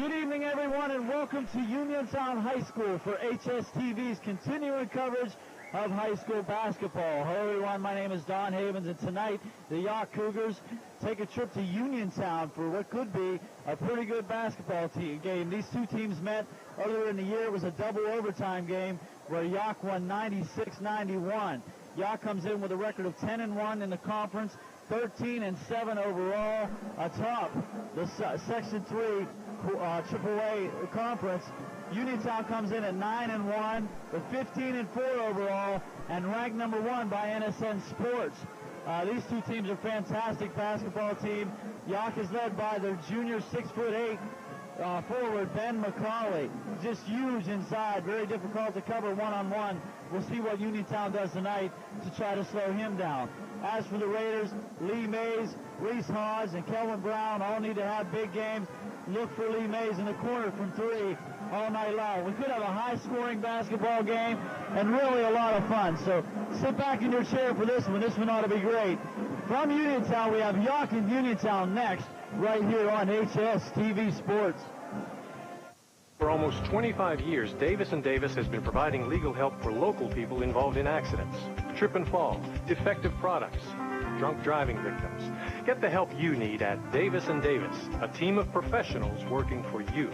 Good evening, everyone, and welcome to Uniontown High School for HSTV's continuing coverage of high school basketball. Hello, everyone. My name is Don Havens, and tonight the Yough Cougars take a trip to Uniontown for what could be a pretty good basketball game. These two teams met earlier in the year. It was a double overtime game where Yough won 96-91. Yough comes in with a record of 10-1 in the conference, 13-7 overall, atop the Section 3 AAA conference. Uniontown comes in at 9-1, with 15-4 overall, and ranked number 1 by NSN Sports. These two teams are fantastic basketball team. Yough is led by their junior 6'8" forward, Ben McCauley. Just huge inside, very difficult to cover one-on-one. We'll see what Uniontown does tonight to try to slow him down. As for the Raiders, Lee Mays, Reese Hodge, and Kelvin Brown all need to have big games. Look for Lee Mays in the corner from 3 all night long. We could have a high-scoring basketball game and really a lot of fun. So sit back in your chair for this one. This one ought to be great. From Uniontown, we have Yough and Uniontown next, right here on HSTV Sports. For almost 25 years, Davis & Davis has been providing legal help for local people involved in accidents, trip and fall, defective products, drunk driving victims. Get the help you need at Davis & Davis, a team of professionals working for you.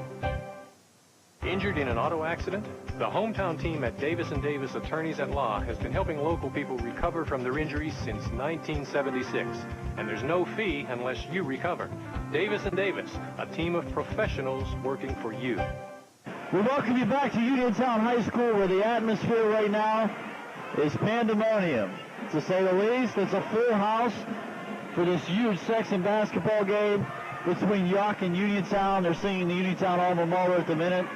Injured in an auto accident? The hometown team at Davis & Davis Attorneys at Law has been helping local people recover from their injuries since 1976. And there's no fee unless you recover. Davis & Davis, a team of professionals working for you. We welcome you back to Uniontown High School, where the atmosphere right now is pandemonium, to say the least. It's a full house for this huge section basketball game between Yough and Uniontown. They're singing the Uniontown alma mater at the minute.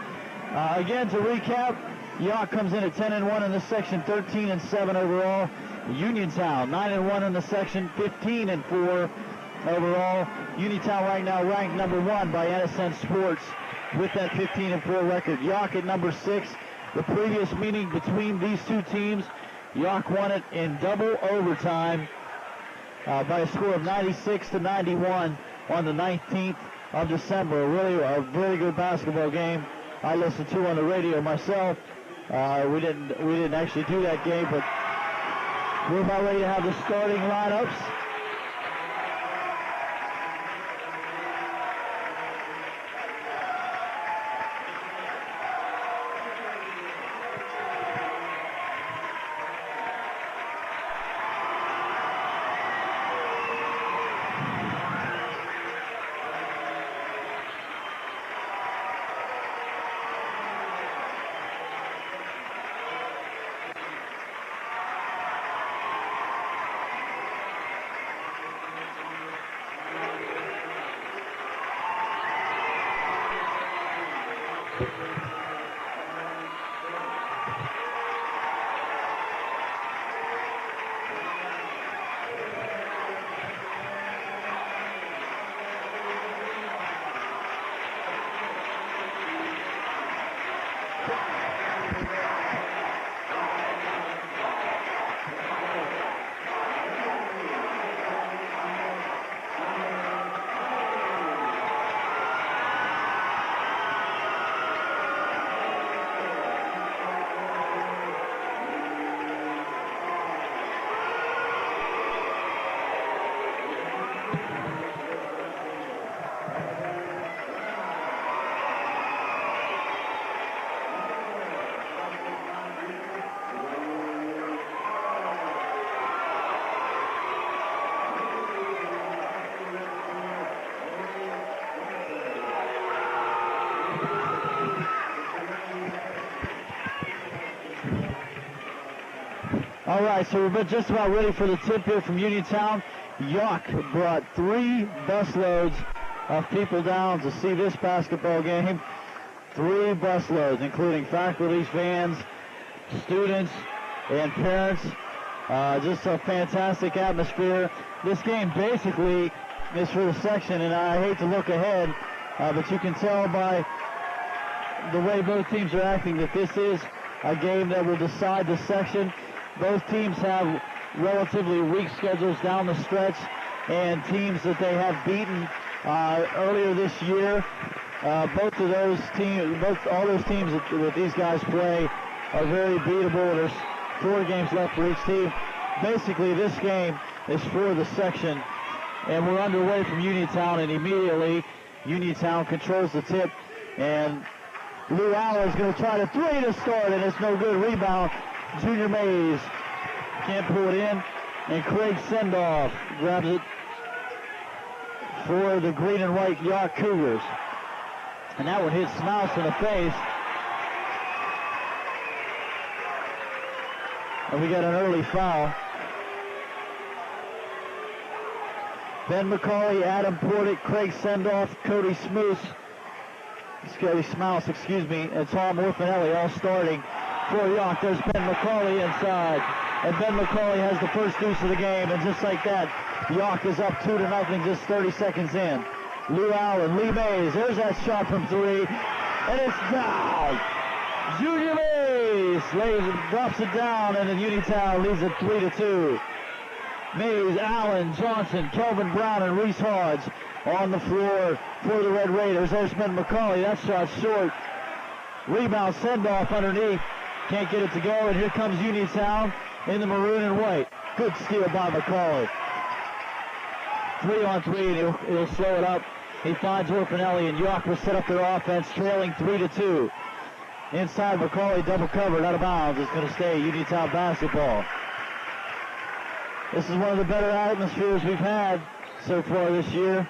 Again, to recap, Yough comes in at 10-1 in the section, 13-7 overall. Uniontown 9-1 in the section, 15-4 overall. Uniontown right now ranked number 1 by NSN Sports with that 15-4 record. Yough at number 6. The previous meeting between these two teams, Yough won it in double overtime by a score of 96-91 on the 19th of December. Really a very good basketball game. I listened to on the radio myself. We didn't actually do that game, but we're about ready to have the starting lineups. All right, so we're just about ready for the tip here from Uniontown. Yough brought 3 busloads of people down to see this basketball game. 3 busloads, including faculty, fans, students, and parents. Just a fantastic atmosphere. This game basically is for the section, and I hate to look ahead, but you can tell by the way both teams are acting that this is a game that will decide the section. Both teams have relatively weak schedules down the stretch, and teams that they have beaten earlier this year Both of those teams, all those teams that these guys play are very beatable. There's 4 games left for each team. Basically, this game is for the section, and we're underway from Uniontown, and immediately Uniontown controls the tip, and Lou Allen is going to try to 3 to start, and it's no good. Rebound, Junior Mays can't pull it in, and Craig Sendoff grabs it for the green and white Yough Cougars. And that one hits Smouse in the face. And we got an early foul. Ben McCauley, Adam Portick, Craig Sendoff, Cody Smouse, and Tom Orfanelli all starting for Yough. There's Ben McCauley inside. And Ben McCauley has the first deuce of the game. And just like that, Yough is up 2-0 just 30 seconds in. Lou Allen, Lee Mays, there's that shot from 3. And it's down. Junior Mays drops it down, and then Uniontown leads it 3-2. Mays, Allen, Johnson, Kelvin Brown, and Reese Hodge on the floor for the Red Raiders. There's Ben McCauley. That shot's short. Rebound, Sendoff underneath. Can't get it to go, and here comes Uniontown in the maroon and white. Good steal by McCauley. 3-on-3, and he'll slow it up. He finds Orfanelli, and Yough will set up their offense, trailing 3-2. Inside, McCauley double covered, out of bounds. It's going to stay Uniontown basketball. This is one of the better atmospheres we've had so far this year.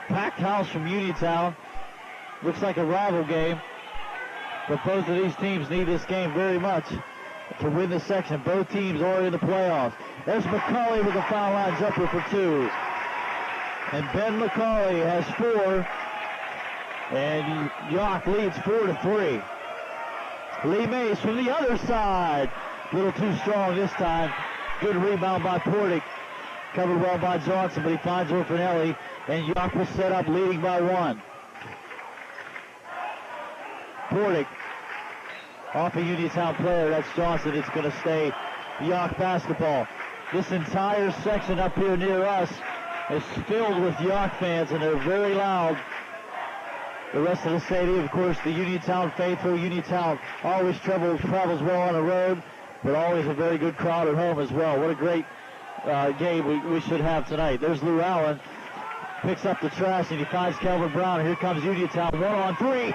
Packed house from Uniontown. Looks like a rival game. But both of these teams need this game very much to win this section. Both teams are in the playoffs. There's McCauley with a foul line jumper for 2. And Ben McCauley has 4. And Yough leads 4-3. Lee Mays from the other side. A little too strong this time. Good rebound by Portick. Covered well by Johnson, but he finds Orfanelli. And Yough will set up, leading by 1. Portick off a Uniontown player. That's Johnson. It's going to stay Yough basketball. This entire section up here near us is filled with Yough fans, and they're very loud. The rest of the stadium, of course, the Uniontown faithful. Uniontown always travels well on the road, but always a very good crowd at home as well. What a great game we should have tonight. There's Lou Allen. Picks up the trash, and he finds Kelvin Brown. And here comes Uniontown. 1-on-3.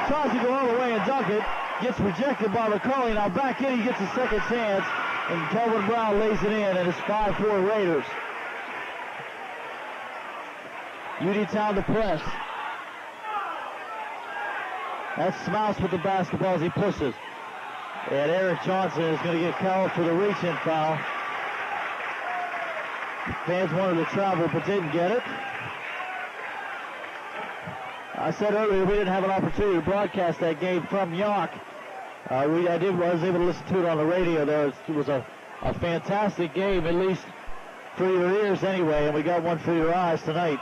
Tries to go all the way and dunk it. Gets rejected by McCauley. Now back in, he gets a second chance. And Kelvin Brown lays it in, and it's 5-4 Raiders. Uniontown to press. That's Smouse with the basketball as he pushes. And Eric Johnson is going to get called for the reach-in foul. Fans wanted to travel but didn't get it. I said earlier we didn't have an opportunity to broadcast that game from Yough. I was able to listen to it on the radio there. It was a fantastic game, at least for your ears anyway, and we got one for your eyes tonight.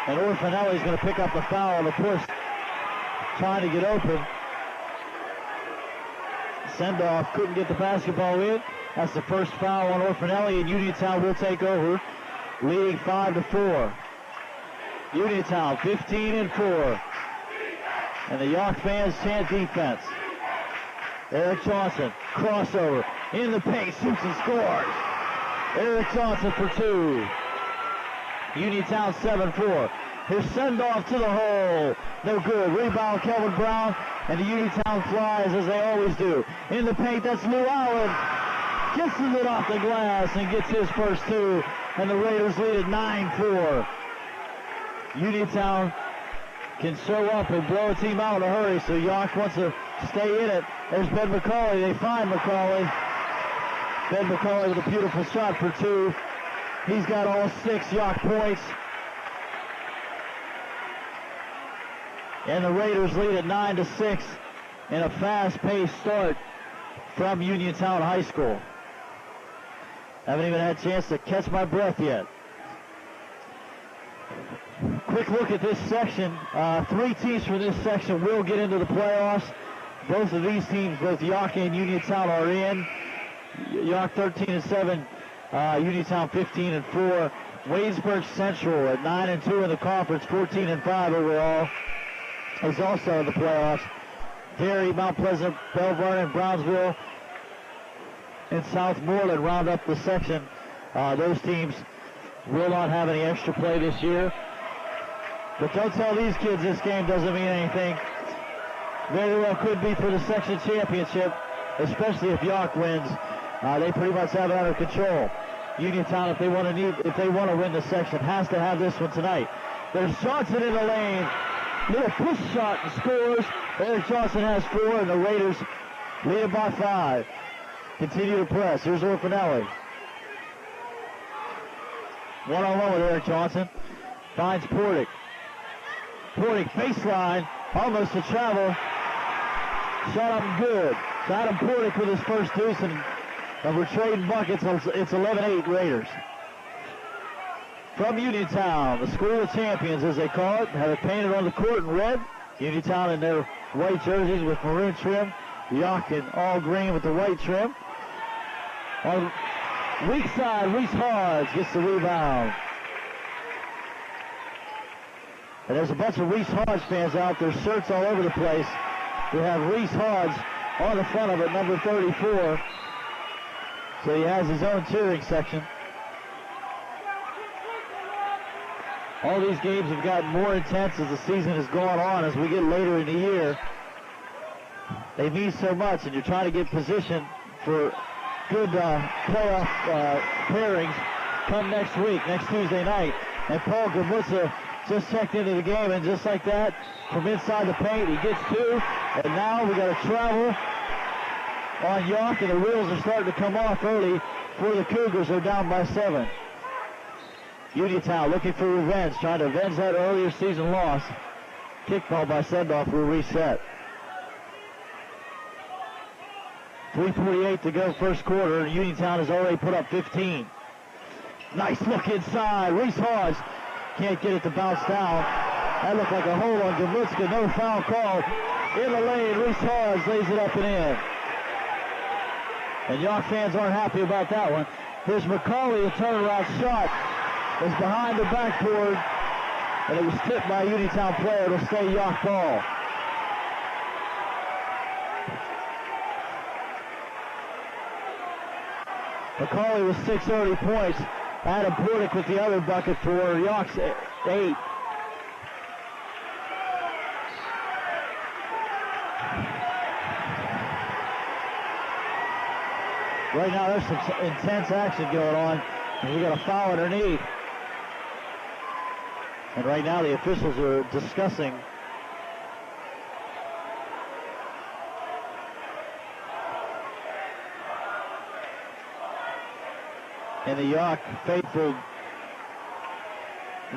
And Orfanelli is going to pick up the foul on the push, trying to get open. Sendoff couldn't get the basketball in. That's the first foul on Orfanelli, and Uniontown will take over, leading 5-4. Uniontown 15-4. And the Yough fans chant defense. Eric Johnson, crossover, in the paint, shoots and scores. Eric Johnson for 2. Uniontown 7-4. Here's Sendoff to the hole. No good. Rebound, Kelvin Brown. And the Uniontown flies as they always do. In the paint, that's Lou Allen. Kisses it off the glass and gets his first 2. And the Raiders lead at 9-4. Uniontown can show up and blow a team out in a hurry, so Yough wants to stay in it. There's Ben McCauley. They find McCauley. Ben McCauley with a beautiful shot for 2. He's got all 6 Yough points. And the Raiders lead at 9-6 in a fast-paced start from Uniontown High School. Haven't even had a chance to catch my breath yet. Quick look at this section. 3 teams from this section will get into the playoffs. Both of these teams, both Yough and Uniontown, are in. Yough 13-7. Uniontown 15-4. Wadesburg Central at 9-2 in the conference, 14-5 overall, is also in the playoffs. Gary, Mount Pleasant, Belle Vernon, Brownsville, and Southmoreland round up the section. Those teams will not have any extra play this year. But don't tell these kids this game doesn't mean anything. Very well could be for the section championship, especially if Yough wins. They pretty much have it under control. Uniontown, if they want to win the section, has to have this one tonight. There's Johnson in the lane. Little push shot and scores. Eric Johnson has 4, and the Raiders lead it by 5. Continue to press. Here's Orfanelli. One-on-one with Eric Johnson. Finds Portick. Portick baseline. Almost to travel. Shot up and good. So Adam Portick with his first deuce, and we're trading buckets. It's 11-8 Raiders. From Uniontown, the School of Champions, as they call it, have it painted on the court in red. Uniontown in their white jerseys with maroon trim. Yough in all green with the white trim. On weak side, Reese Hodge gets the rebound. And there's a bunch of Reese Hodge fans out there, shirts all over the place. We have Reese Hodge on the front of it, number 34. So he has his own cheering section. All these games have gotten more intense as the season has gone on. As we get later in the year, they mean so much, and you're trying to get position for good playoff pairings come next week, next Tuesday night. And Paul Gamutza just checked into the game, and just like that, from inside the paint, he gets 2. And now we got to travel on Yough, and the wheels are starting to come off early for the Cougars. They're down by 7. Uniontown looking for revenge, trying to avenge that earlier season loss. Kickball by Sendoff will reset. 3:48 to go first quarter, and Uniontown has already put up 15. Nice look inside. Reese Hodge can't get it to bounce down. That looked like a hole on Gamutska. No foul call. In the lane, Reese Hodge lays it up and in. And Yough fans aren't happy about that one. Here's McCauley, a turnaround shot. Is behind the backboard, and it was tipped by a Uniontown player. It'll stay Yough ball. McCauley with 6 early points. Adam Portick with the other bucket for Yauch's 8. Right now there's some intense action going on, and we got a foul underneath. And right now the officials are discussing and the Yough faithful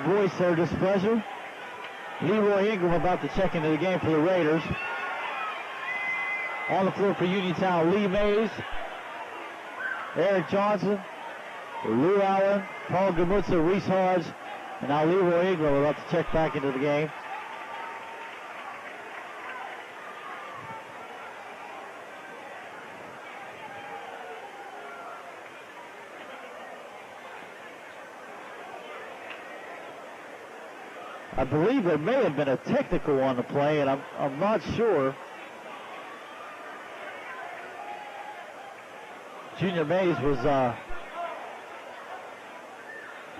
voice their displeasure. Leroy Ingram about to check into the game for the Raiders. On the floor for Uniontown, Lee Mays, Eric Johnson, Lou Allen, Paul Gamutza, Reese Hodge, and now Leroy Ingram about to check back into the game. I believe there may have been a technical on the play, and I'm not sure. Junior Mays was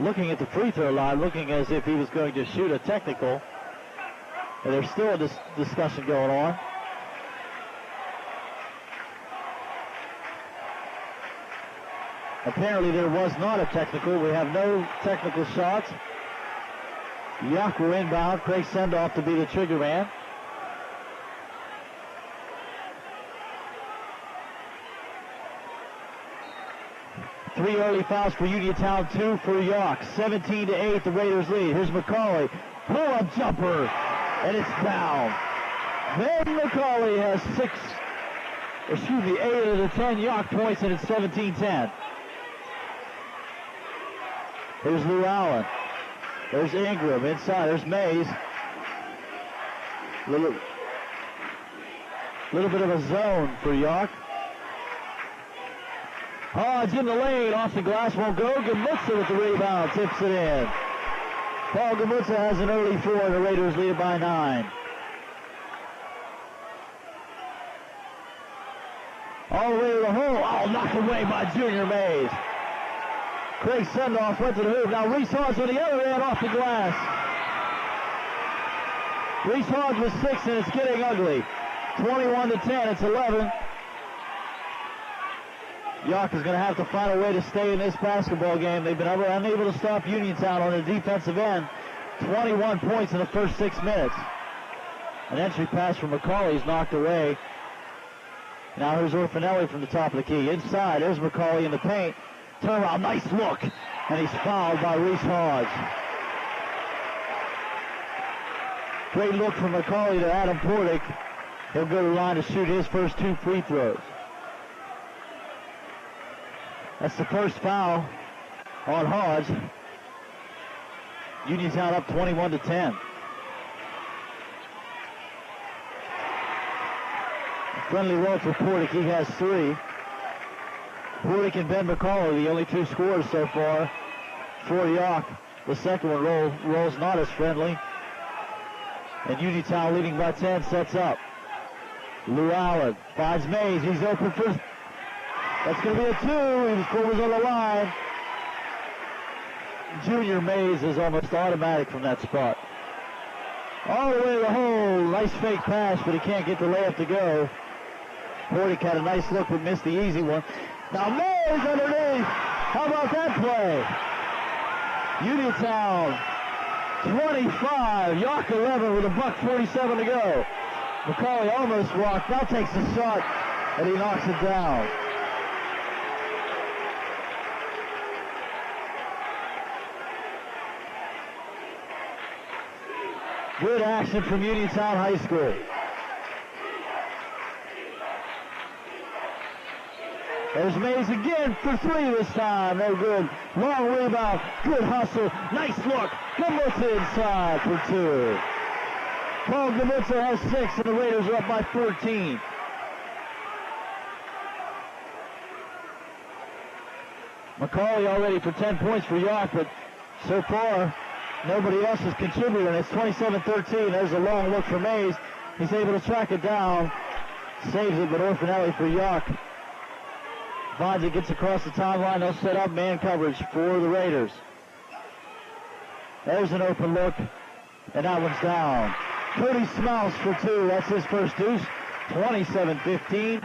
looking at the free throw line, looking as if he was going to shoot a technical. And there's still a discussion going on. Apparently there was not a technical. We have no technical shots. Yough will inbound. Craig Sendoff to be the trigger man. Three early fouls for Uniontown, 2 for Yough. 17-8, the Raiders lead. Here's McCauley. Pull-up jumper, and it's down. Then McCauley has 8 of the 10 Yough points, and it's 17-10. Here's Lou Allen. There's Ingram inside. There's Mays. Little bit of a zone for Yough. Hodge in the lane, off the glass, won't go. Gamutza with the rebound, tips it in. Paul Gamutza has an early 4, and the Raiders lead it by 9. All the way to the hole. Oh, knocked away by Junior Mays. Craig Sendoff went to the hoop. Now Reese Hodge on the other end, off the glass. Reese Hodge with 6, and it's getting ugly. 21-10, it's 11. Yough is going to have to find a way to stay in this basketball game. They've been unable to stop Uniontown on the defensive end. 21 points in the first 6 minutes. An entry pass from McCauley's knocked away. Now here's Orfanelli from the top of the key. Inside, there's McCauley in the paint. Turnaround, nice look. And he's fouled by Reese Hodge. Great look from McCauley to Adam Portick. He'll go to the line to shoot his first 2 free throws. That's the first foul on Hodge. Uniontown up 21-10. Friendly roll for Portick. He has 3. Portick and Ben McCauley, the only 2 scorers so far for Yough. The second one rolls not as friendly. And Uniontown leading by 10 sets up. Lou Allen finds Mays. He's open for... That's going to be a 2. He scores on the line. Junior Mays is almost automatic from that spot. All the way to the hole. Nice fake pass, but he can't get the layup to go. Portick had a nice look but missed the easy one. Now Mays underneath. How about that play? Uniontown 25. Yough 11 with $1:47 to go. McCauley almost walked. Now takes the shot and he knocks it down. Good action from Uniontown High School. There's Mays again for 3 this time. No good. Long rebound. Good hustle. Nice look. Gamutza inside for 2. Paul Gamutza has 6, and the Raiders are up by 14. McCauley already for 10 points for Yough, but so far nobody else is contributing. It's 27-13. There's a long look for Mays. He's able to track it down. Saves it, but Orfanelli for Yough. Finds it, gets across the timeline. They'll set up man coverage for the Raiders. There's an open look, and that one's down. Cody Smouse for 2. That's his first deuce. 27-15.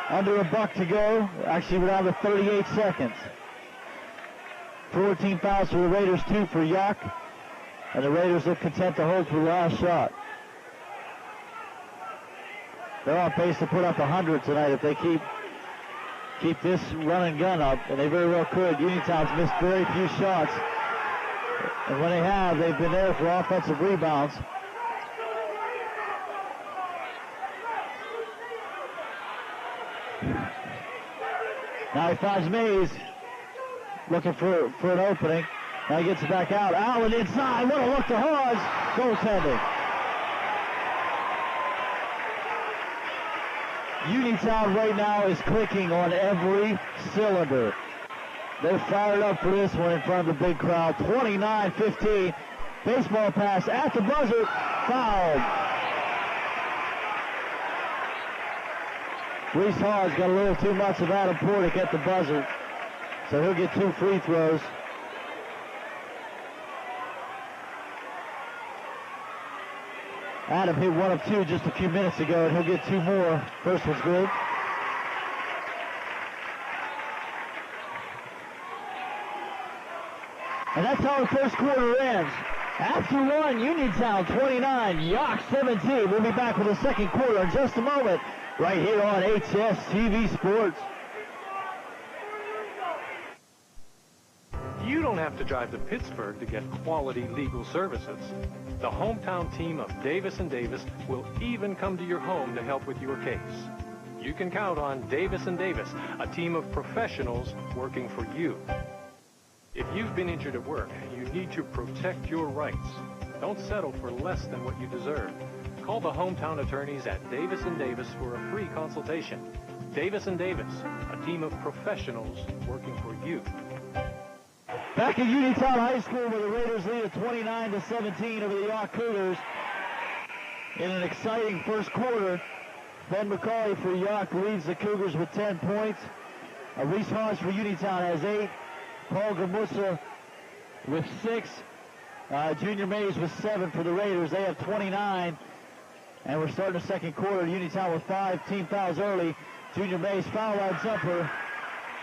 Under a buck to go. Actually, we're down to 38 seconds. 14 fouls for the Raiders, 2 for Yough. And the Raiders look content to hold for the last shot. They're on pace to put up 100 tonight if they keep this run and gun up, and they very well could. Uniontown's missed very few shots, and when they have, they've been there for offensive rebounds. Now he finds Mays, looking for an opening. Now he gets it back out. Allen inside. What a look to Hodge. Goaltending. Uniontown right now is clicking on every cylinder. They're fired up for this one in front of the big crowd. 29-15. Baseball pass at the buzzer. Fouled. Reese Hodge got a little too much of Adam Portick at the buzzer, so he'll get 2 free throws. Adam hit 1 of 2 just a few minutes ago, and he'll get 2 more. First one's good. And that's how the first quarter ends. After 1, Uniontown 29, Yough 17. We'll be back with the second quarter in just a moment, right here on HSTV Sports. You don't have to drive to Pittsburgh to get quality legal services. The hometown team of Davis & Davis will even come to your home to help with your case. You can count on Davis & Davis, a team of professionals working for you. If you've been injured at work, you need to protect your rights. Don't settle for less than what you deserve. Call the hometown attorneys at Davis & Davis for a free consultation. Davis & Davis, a team of professionals working for you. Back at Uniontown High School, where the Raiders lead at 29-17 over the Yough Cougars. In an exciting first quarter, Ben McCauley for Yough leads the Cougars with 10 points. Reese Hodge for Uniontown has 8. Paul Gamusa with 6. Junior Mays with 7 for the Raiders. They have 29. And we're starting the second quarter. Uniontown with 5. Team fouls early. Junior Mays foul line jumper.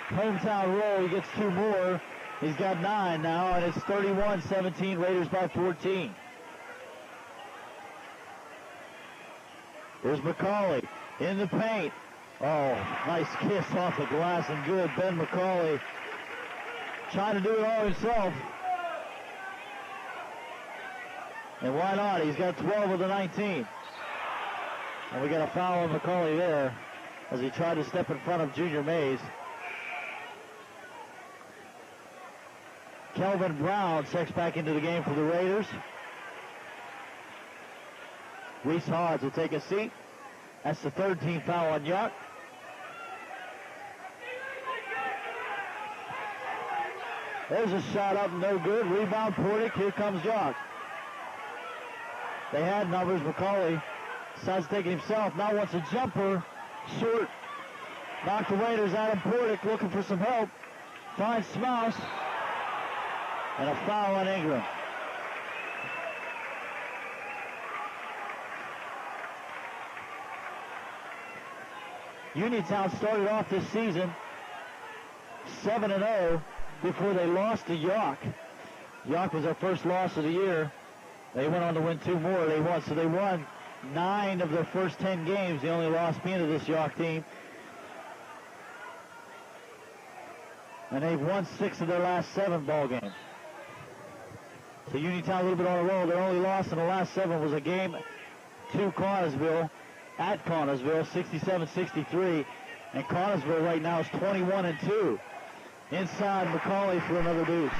Hometown roll. He gets 2 more. He's got 9 now, and it's 31-17. Raiders by 14. Here's McCauley in the paint. Oh, nice kiss off the glass and good. Ben McCauley trying to do it all himself. And why not? He's got 12 of the 19. And we got a foul on McCauley there as he tried to step in front of Junior Mays. Kelvin Brown checks back into the game for the Raiders. Reese Hodge will take a seat. That's the third team foul on Yough. There's a shot up, no good. Rebound, Portick. Here comes Yough. They had numbers. McCauley decides to take it himself. Now wants a jumper. Short. Knocked away. There's Adam Portick looking for some help. Finds Smouse. And a foul on Ingram. Uniontown started off this season 7-0 before they lost to Yough. Yough was their first loss of the year. They went on to win 2 more. They won 9 of their first 10 games. The only loss being to this Yough team. And they've won 6 of their last 7 ball games. So Uniontown a little bit on a roll. Their only loss in the last 7 was a game to Connersville. At Connersville, 67-63, and Connersville right now is 21-2. Inside McCauley for another deuce.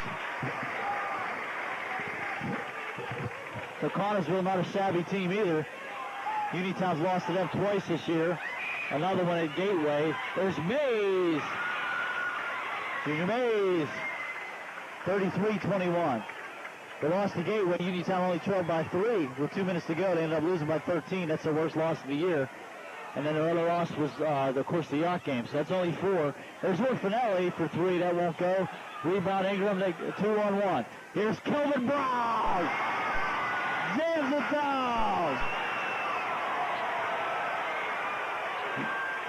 So Connersville not a shabby team either. Uniontown's lost to them twice this year. Another one at Gateway. There's Mays. Junior Mays. 33-21. They lost to Gateway. Uniontown only trailed by 3 with 2 minutes to go. They ended up losing by 13. That's their worst loss of the year. And then their other loss was, of course, the Yough game. So that's only 4. There's Finelli for 3. That won't go. Rebound Ingram. 2-on-1. Here's Kelvin Brown. Jams it down.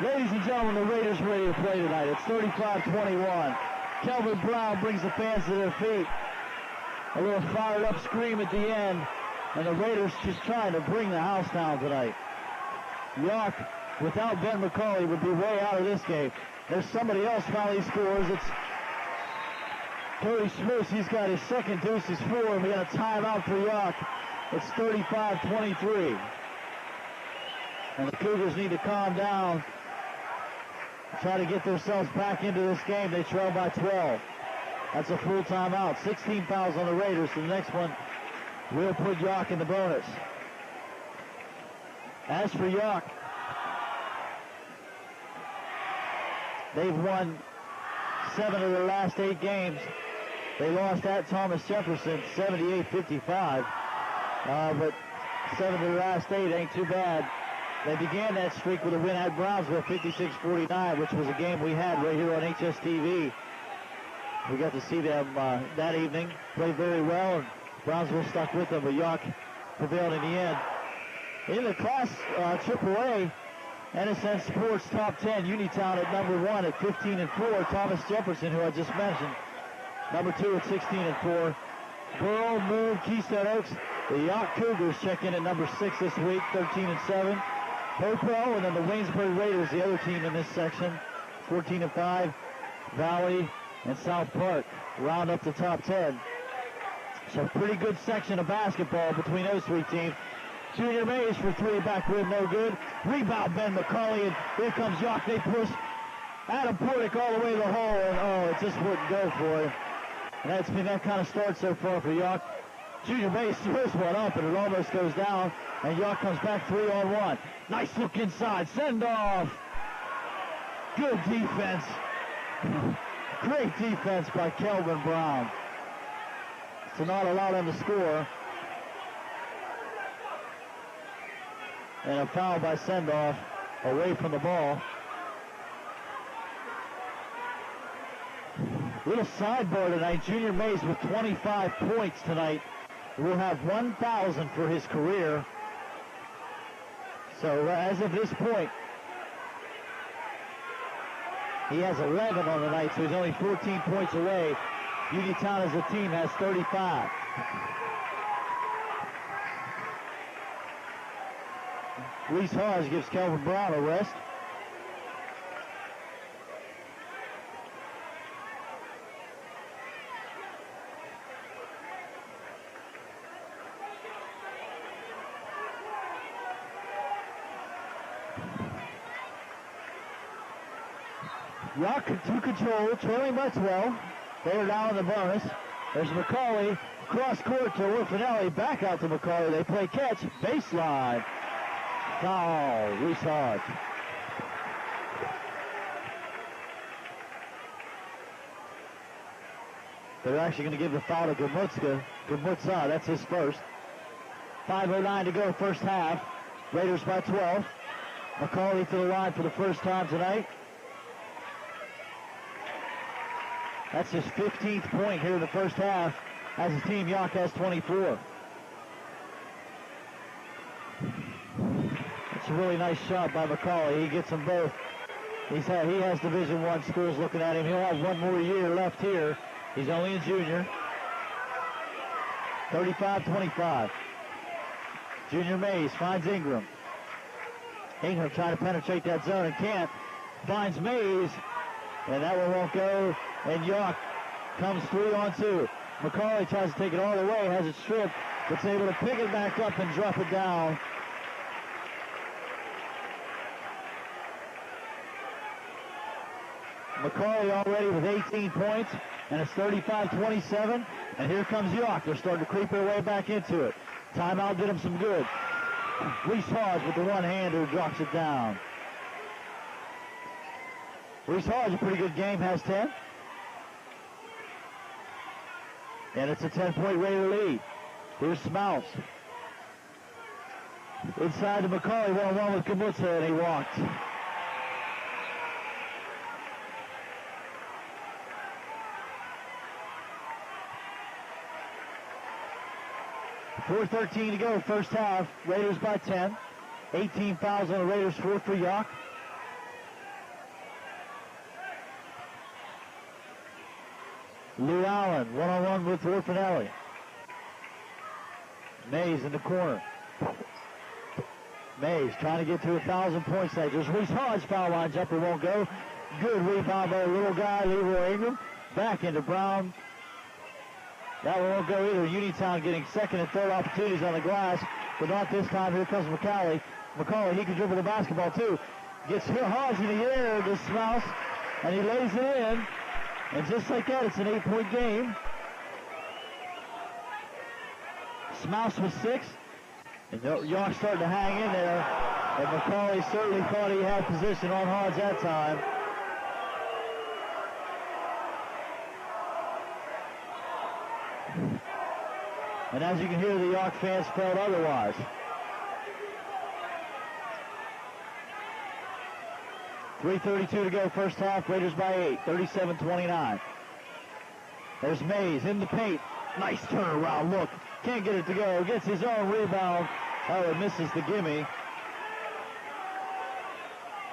Ladies and gentlemen, the Raiders are ready to play tonight. It's 35-21. Kelvin Brown brings the fans to their feet. A little fired up scream at the end, and the Raiders just trying to bring the house down tonight. Yough, without Ben McCauley, would be way out of this game. There's somebody else finally scores. It's Cody Schmoose. He's got his second deuce, his 4, and we got a timeout for Yough. It's 35-23. And the Cougars need to calm down, try to get themselves back into this game. They trail by 12. That's a full timeout. 16 fouls on the Raiders, so the next one will put Yough in the bonus. As for Yough, they've won 7 of their last 8 games. They lost at Thomas Jefferson 78-55, but 7 of their last 8 ain't too bad. They began that streak with a win at Brownsville 56-49, which was a game we had right here on HSTV. We got to see them that evening. Played very well, and Brownsville stuck with them, but Yough prevailed in the end. In the Class AAA, NSN Sports Top 10, Uniontown at number 1 at 15-4. Thomas Jefferson, who I just mentioned, number 2 at 16-4. Burl, Moon, Keystone Oaks. The Yough Cougars check in at number 6 this week, 13-7. Hopewell, and then the Waynesburg Raiders, the other team in this section, 14-5. Valley and South Park round up the top 10. So pretty good section of basketball between those 3 teams. Junior Mays for 3, back rim, no good. Rebound Ben McCauley, and here comes Yough. They push Adam Portick all the way to the hole, and it just wouldn't go for him. And that's been that kind of start so far for Yough. Junior Mays throws one up, and it almost goes down, and Yough comes back 3-on-1. Nice look inside, send off. Good defense. Great defense by Kelvin Brown to not allow them to score. And a foul by Sendoff away from the ball. Little sidebar tonight. Junior Mays with 25 points tonight. Will have 1,000 for his career. So as of this point, he has 11 on the night, so he's only 14 points away. Uniontown as a team has 35. Reese Hodge gives Kelvin Brown a rest. Yough to control, trailing by 12. They are down in the bonus. There's McCauley, cross court to Wolfinelli, back out to McCauley. They play catch, baseline. Foul, Reese Hodge. They're actually going to give the foul to Gumutsa. That's his first. 5:09 to go, first half. Raiders by 12. McCauley to the line for the first time tonight. That's his 15th point here in the first half. As a team, Yough has 24. It's a really nice shot by McCauley. He gets them both. He has Division I schools looking at him. He'll have one more year left here. He's only a junior. 35-25. Junior Mays finds Ingram. Ingram trying to penetrate that zone and can't. Finds Mays. And that one won't go. And Yough comes 3-on-2. McCauley tries to take it all the way, has it stripped, but's able to pick it back up and drop it down. McCauley already with 18 points, and it's 35-27. And here comes Yough. They're starting to creep their way back into it. Timeout did them some good. Reese Hodge with the one-hander drops it down. Reese Hodge, a pretty good game, has 10. And it's a 10-point Raider lead. Here's Smouse. Inside to McCauley, one-on-one with Gumutsa, and he walked. .4:13 to go, first half. Raiders by 10. 18 fouls on the Raiders, 4 for Yough. Lou Allen, one-on-one with Wolfinelli. Mays in the corner. Mays trying to get to 1,000 points tonight. There's Reese Hodge, foul line jumper won't go. Good rebound by the little guy, Leroy Ingram. Back into Brown. That one won't go either. Uniontown getting second and third opportunities on the glass, but not this time. Here comes McCauley. McCauley, he can dribble the basketball too. Gets Hodge in the air to Smouse, and he lays it in. And just like that, it's an 8-point game. Smouse with 6. And Yough starting to hang in there. And McCauley certainly thought he had position on Hodge that time. And as you can hear, the Yough fans felt otherwise. .332 to go, first half. Raiders by 8, 37-29. There's Mays in the paint. Nice turnaround look. Can't get it to go. Gets his own rebound. Oh, it misses the gimme.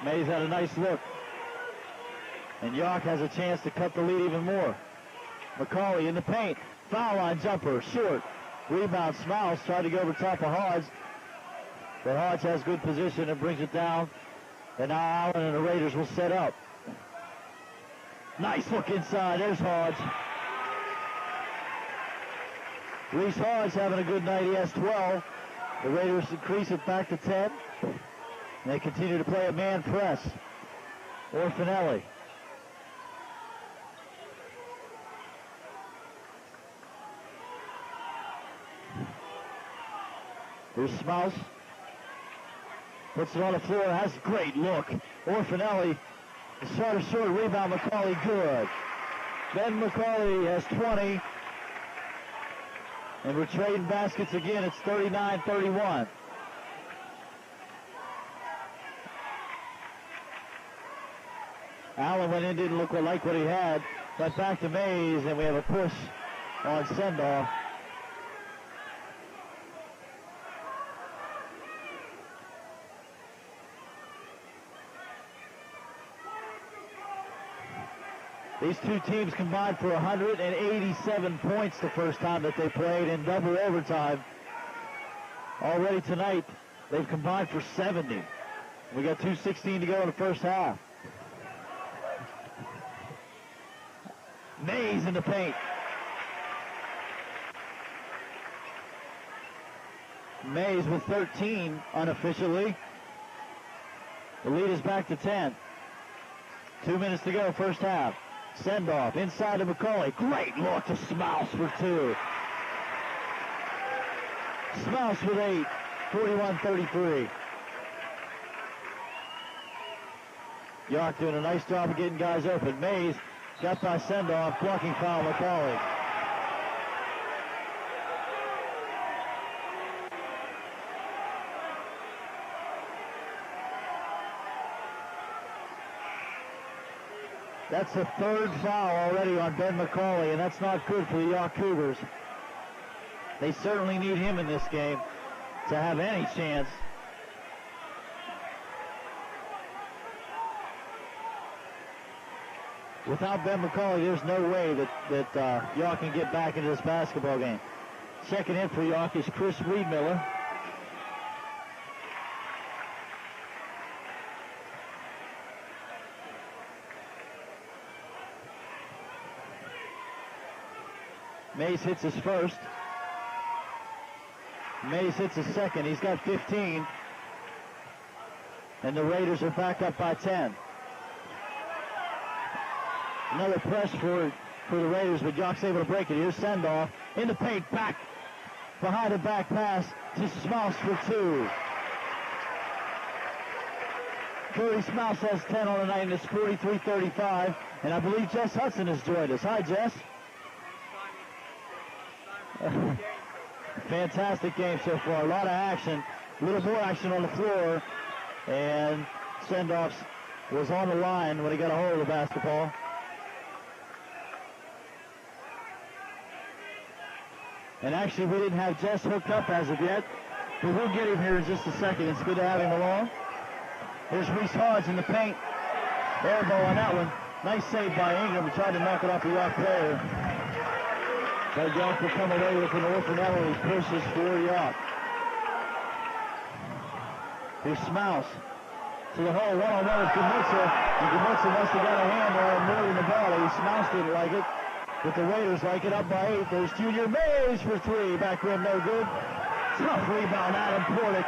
Mays had a nice look. And Yough has a chance to cut the lead even more. McCauley in the paint. Foul line jumper, short. Rebound, Smiles tried to go over top of Hodge. But Hodge has good position and brings it down. And now Allen and the Raiders will set up. Nice look inside. There's Hodge. Reese Hodge having a good night. He has 12. The Raiders increase it back to 10. And they continue to play a man press. Orfinelli. Here's Smouse. Puts it on the floor. Has a great look. Orfinelli Shot a short rebound, McCauley good. Ben McCauley has 20. And we're trading baskets again. It's 39-31. Allen went in, didn't look like what he had. Went back to Mays, and we have a push on send-off. These two teams combined for 187 points the first time that they played in double overtime. Already tonight, they've combined for 70. We got 2:16 to go in the first half. Mays in the paint. Mays with 13 unofficially. The lead is back to 10. 2 minutes to go, first half. Send off inside to McCauley. Great look to Smouse for 2. Smouse with 8. 41-33. Yough doing a nice job of getting guys open. Mays got by send off. Blocking foul McCauley. That's the third foul already on Ben McCauley, and that's not good for the Yough Cougars. They certainly need him in this game to have any chance. Without Ben McCauley, there's no way that Yough can get back into this basketball game. Checking in for Yough is Chris Weedmiller. Mays hits his first. Mays hits his second. He's got 15. And the Raiders are back up by 10. Another press for the Raiders, but Yough's able to break it. Here's send-off. In the paint, back. Behind the back pass to Smouse for 2. Cody Smouse has 10 on the night, and it's 43-35. And I believe Jess Hudson has joined us. Hi, Jess. Fantastic game so far. A lot of action. A little more action on the floor. And Sendoffs was on the line when he got a hold of the basketball. And actually, we didn't have Jess hooked up as of yet. But we'll get him here in just a second. It's good to have him along. Here's Reese Hodge in the paint. Air ball on that one. Nice save by Ingram. He tried to knock it off the Yough player. But Yough will come away with an Orfanello. He pushes for Yough. Here's Smouse to the hole. One-on-one with Gamutsa. And Gamutsa must have got a hand on more than the ball. Smouse didn't like it. But the Raiders like it up by 8. There's Junior Mays for 3. Back rim no good. Tough rebound, Adam Portick.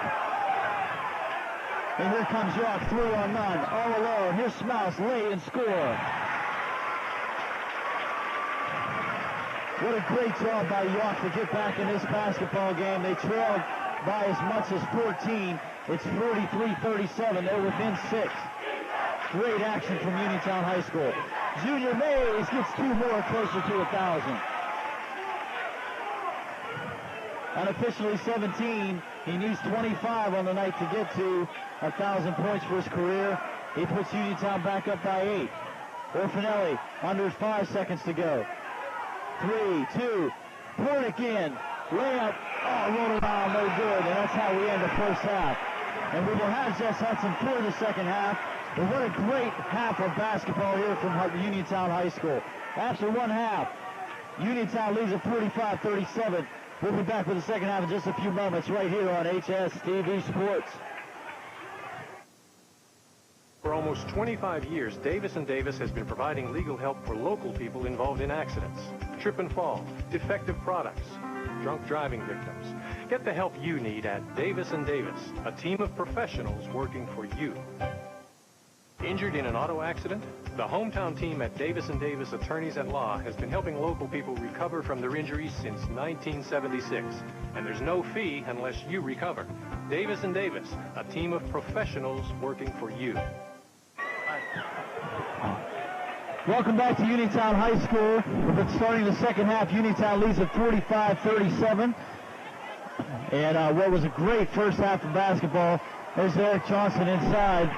And here comes Yough, 3-on-none. All alone. Here's Smouse late and score. What a great job by Yough to get back in this basketball game. They trailed by as much as 14. It's 43-37. They're within 6. Great action from Uniontown High School. Junior Mays gets 2 more, closer to 1,000. Unofficially 17. He needs 25 on the night to get to 1,000 points for his career. He puts Uniontown back up by 8. Orfanelli under 5 seconds to go. 3, 2, Portick in, layup, roll around, no good, and that's how we end the first half. And we will have Jess Hudson for the second half. But what a great half of basketball here from Uniontown High School. After one half, Uniontown leads at 45-37. We'll be back with the second half in just a few moments right here on HSTV Sports. For almost 25 years, Davis & Davis has been providing legal help for local people involved in accidents, trip and fall, defective products, drunk driving victims. Get the help you need at Davis & Davis, a team of professionals working for you. Injured in an auto accident? The hometown team at Davis & Davis Attorneys at Law has been helping local people recover from their injuries since 1976. And there's no fee unless you recover. Davis & Davis, a team of professionals working for you. Welcome back to Uniontown High School. We've been starting the second half. Uniontown leads at 45-37. And what was a great first half of basketball. There's Eric Johnson inside.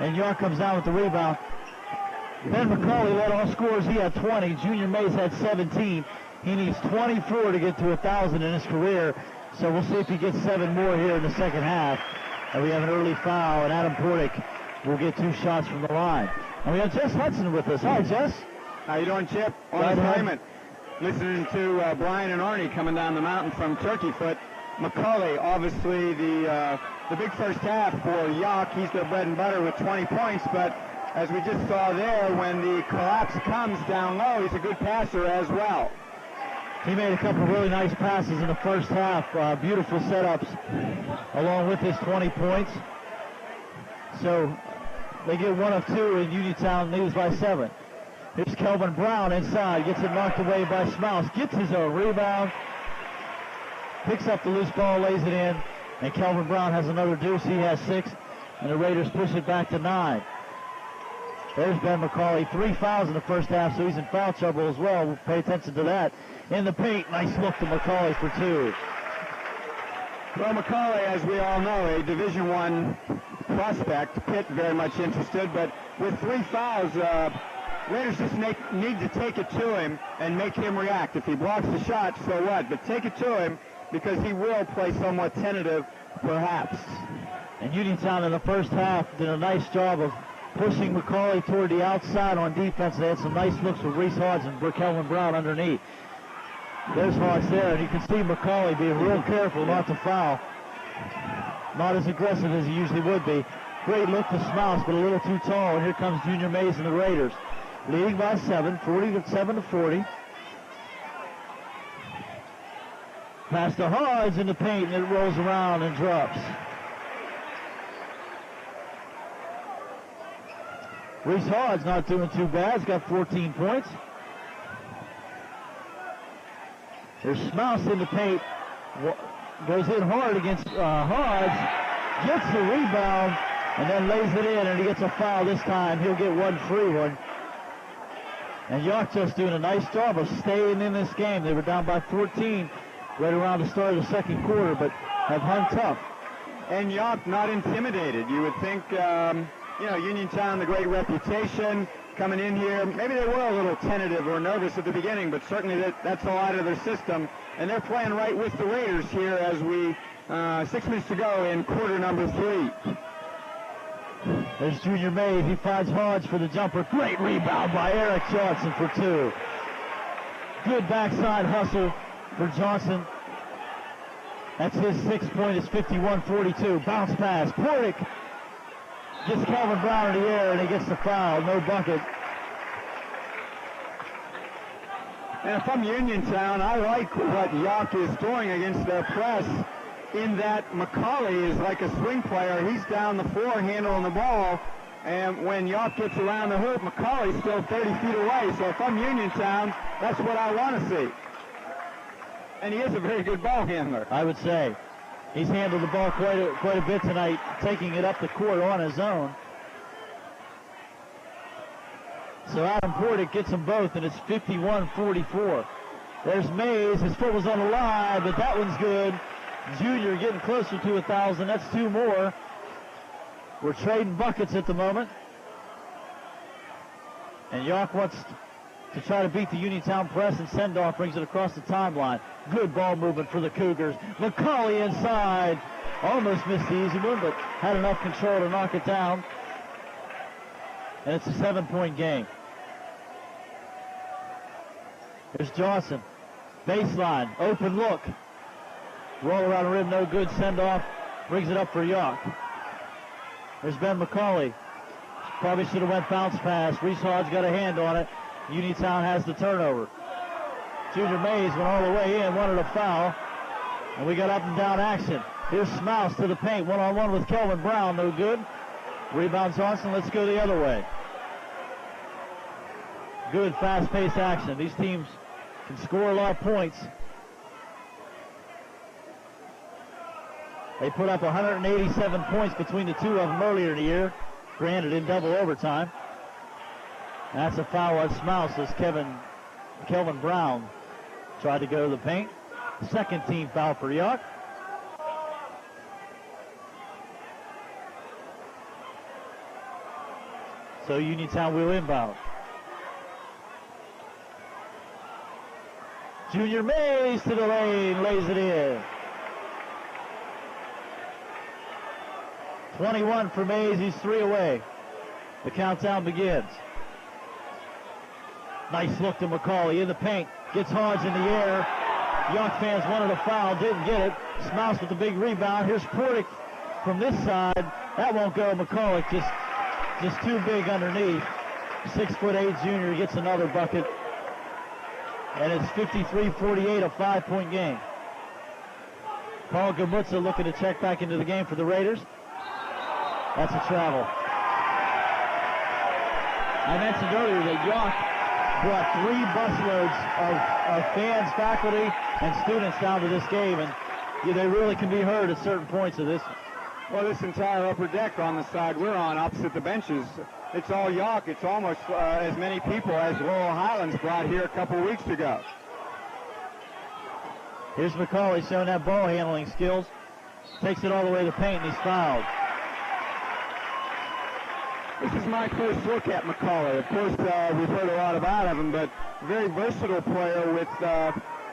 And Yough comes down with the rebound. Ben McCauley led all scorers. He had 20. Junior Mays had 17. He needs 24 to get to 1,000 in his career. So we'll see if he gets 7 more here in the second half. And we have an early foul, and Adam Portick will get 2 shots from the line. And we have Jess Hudson with us. Hi, Jess. How you doing, Chip? On assignment. Listening to Brian and Arnie coming down the mountain from Turkey Foot. McCauley, obviously the big first half for Yough. He's their bread and butter with 20 points, but as we just saw there, when the collapse comes down low, he's a good passer as well. He made a couple of really nice passes in the first half. Beautiful setups along with his 20 points. So they get 1 of 2, and Uniontown leads by 7. Here's Kelvin Brown inside. Gets it knocked away by Smouse. Gets his own rebound. Picks up the loose ball, lays it in. And Kelvin Brown has another deuce. He has 6. And the Raiders push it back to 9. There's Ben McCauley. 3 fouls in the first half, so he's in foul trouble as well. We'll pay attention to that. In the paint, nice look to McCauley for 2. Well, McCauley, as we all know, a Division I prospect. Pitt very much interested, but with 3 fouls, Raiders just need to take it to him and make him react. If he blocks the shot, so what? But take it to him because he will play somewhat tentative, perhaps. And Uniontown in the first half did a nice job of pushing McCauley toward the outside on defense. They had some nice looks with Reese Hodge and Kelvin Brown underneath. There's Hodge there, and you can see McCauley being real careful not to foul. Not as aggressive as he usually would be. Great look to Smouse, but a little too tall. And here comes Junior Mays and the Raiders. Leading by 7, 47-40. Pass to Hodge in the paint, and it rolls around and drops. Reese Hodge not doing too bad. He's got 14 points. There's Smouse in the paint. Goes in hard against Hodge. Gets the rebound and then lays it in, and he gets a foul this time. He'll get 1 free one. And Yough just doing a nice job of staying in this game. They were down by 14 right around the start of the second quarter, but have hung tough. And Yough not intimidated. You would think, Uniontown, the great reputation, coming in here. Maybe they were a little tentative or nervous at the beginning, but certainly that's all out of their system. And they're playing right with the Raiders here as we, 6 minutes to go in quarter number 3. There's Junior Mays. He finds Hodge for the jumper. Great rebound by Eric Johnson for 2. Good backside hustle for Johnson. That's his 6th point. It's 51-42. Bounce pass. Portick gets Kelvin Brown in the air, and he gets the foul. No bucket. And if I'm Uniontown, I like what Yough is doing against their press, in that McCauley is like a swing player. He's down the floor handling the ball, and when Yough gets around the hoop, McCauley's still 30 feet away. So if I'm Uniontown, that's what I want to see. And he is a very good ball handler. I would say. He's handled the ball quite a bit tonight, taking it up the court on his own. So Adam Portick gets them both, and it's 51-44. There's Mays. His foot was on the line, but that one's good. Junior getting closer to 1,000. That's 2 more. We're trading buckets at the moment. And Yough wants to try to beat the Uniontown press, and Sendoff brings it across the timeline. Good ball movement for the Cougars. McCauley inside. Almost missed the easy one, but had enough control to knock it down. And it's a 7-point game. There's Johnson. Baseline. Open look. Roll around the rim. No good. Sendoff brings it up for Yough. There's Ben McCauley. Probably should have went bounce pass. Reese Hodge got a hand on it. Uniontown has the turnover. Junior Mays went all the way in, wanted a foul. And we got up and down action. Here's Smouse to the paint. One-on-one with Kelvin Brown. No good. Rebound Johnson. Let's go the other way. Good fast-paced action. These teams can score a lot of points. They put up 187 points between the two of them earlier in the year. Granted, in double overtime. That's a foul on Smouse as Kelvin Brown tried to go to the paint. Second team foul for Yough. So Uniontown will inbound. Junior Mays to the lane, lays it in. 21 for Mays, he's 3 away. The countdown begins. Nice look to McCauley in the paint. Gets Hodge in the air. Yough fans wanted a foul, didn't get it. Smouse with the big rebound. Here's Portick from this side. That won't go. McCauley just too big underneath. 6'8" junior gets another bucket. And it's 53-48, a 5-point game. Paul Gamutza looking to check back into the game for the Raiders. That's a travel. I mentioned earlier that Yough brought 3 busloads of fans, faculty, and students down to this game, and they really can be heard at certain points of this. Well, this entire upper deck on the side we're on, opposite the benches, it's all Yough. It's almost as many people as Laurel Highlands brought here a couple weeks ago. Here's McCauley showing that ball handling skills. Takes it all the way to the paint, and he's fouled. This is my first look at McCauley. Of course, we've heard a lot about him, but very versatile player with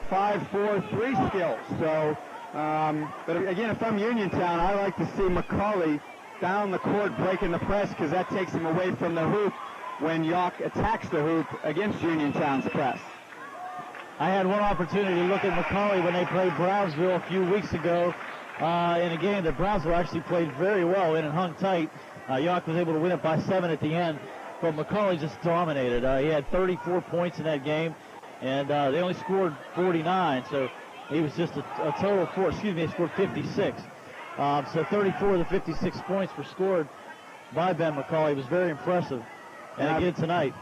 5'4" skills. So, but again, if I'm Uniontown, I like to see McCauley down the court breaking the press because that takes him away from the hoop when Yough attacks the hoop against Uniontown's press. I had one opportunity to look at McCauley when they played Brownsville a few weeks ago in a game that Brownsville actually played very well in and hung tight. Yough was able to win it by 7 at the end, but McCauley just dominated. He had 34 points in that game, and they only scored 49, so he was just a total of 4. Excuse me, they scored 56. So 34 of the 56 points were scored by Ben McCauley. It was very impressive. And again tonight,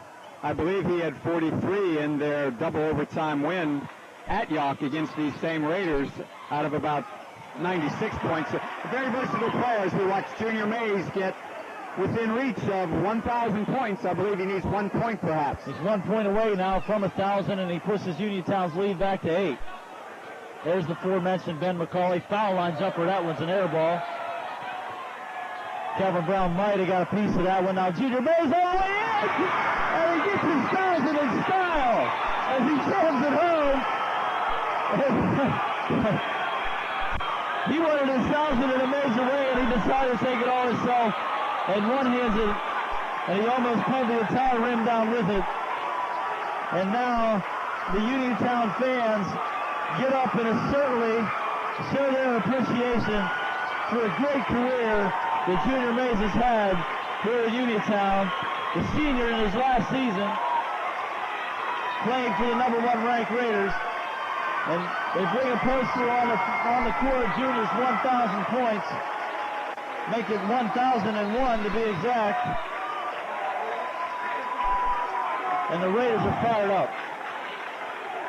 I believe he had 43 in their double overtime win at Yough against these same Raiders out of about 96 points. A very versatile player as we watch Junior Mays get within reach of 1,000 points. I believe he needs 1 point perhaps. He's 1 point away now from 1,000, and he pushes Uniontown's lead back to 8. There's the aforementioned Ben McCauley. Foul line jumper. That one's an air ball. Kevin Brown might have got a piece of that one. Now Junior Mays all the way in! And he gets his 1,000 in style as he sends it home. He wanted his 1,000 in a major way, and he decided to take it all himself and one-hands it. And he almost pulled the entire rim down with it. And now the Uniontown fans get up and certainly show their appreciation for a great career that Junior Mays has had here at Uniontown. The senior in his last season, playing for the #1 ranked Raiders. And they bring a poster on the court. Junior's 1,000 points. Make it 1,001 to be exact. And the Raiders are fired up.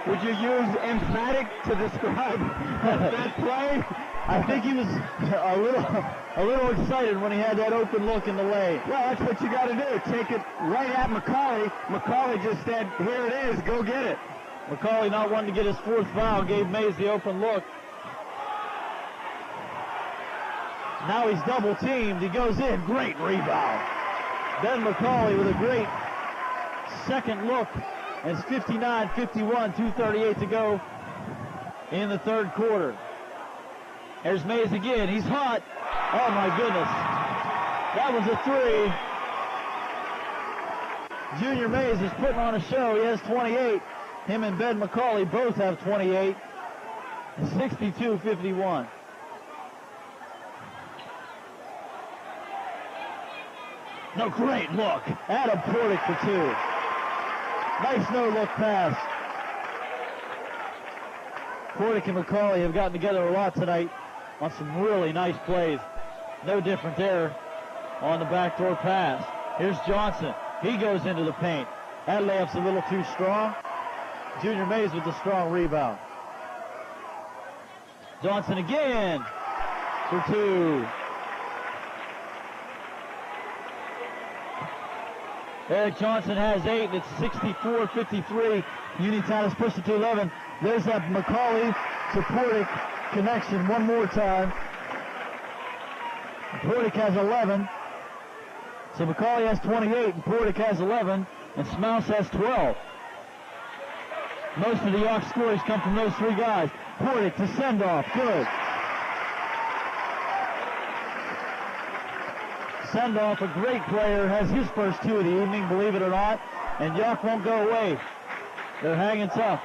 Would you use emphatic to describe that play? I think he was a little excited when he had that open look in the lane. Well, that's what you got to do. Take it right at McCauley. McCauley just said, here it is, go get it. McCauley not wanting to get his 4th foul, gave Mays the open look. Now he's double teamed. He goes in. Great rebound. Ben McCauley with a great second look. It's 59-51, 2:38 to go in the third quarter. There's Mays again. He's hot. Oh, my goodness. That was a 3. Junior Mays is putting on a show. He has 28. Him and Ben McCauley both have 28. 62-51. No, great look. Adam Portick for 2. Nice no-look pass. Portick and McCauley have gotten together a lot tonight on some really nice plays. No different there on the backdoor pass. Here's Johnson. He goes into the paint. That layup's a little too strong. Junior Mays with the strong rebound. Johnson again for 2. Eric Johnson has 8, and it's 64-53. Uniontown has pushed it to 11. There's that McCauley to Portick connection one more time. Portick has 11. So McCauley has 28, and Portick has 11, and Smouse has 12. Most of the Yough scores come from those three guys. Portick to send off, good. Send off, a great player, has his first 2 of the evening, believe it or not, and Yough won't go away. They're hanging tough.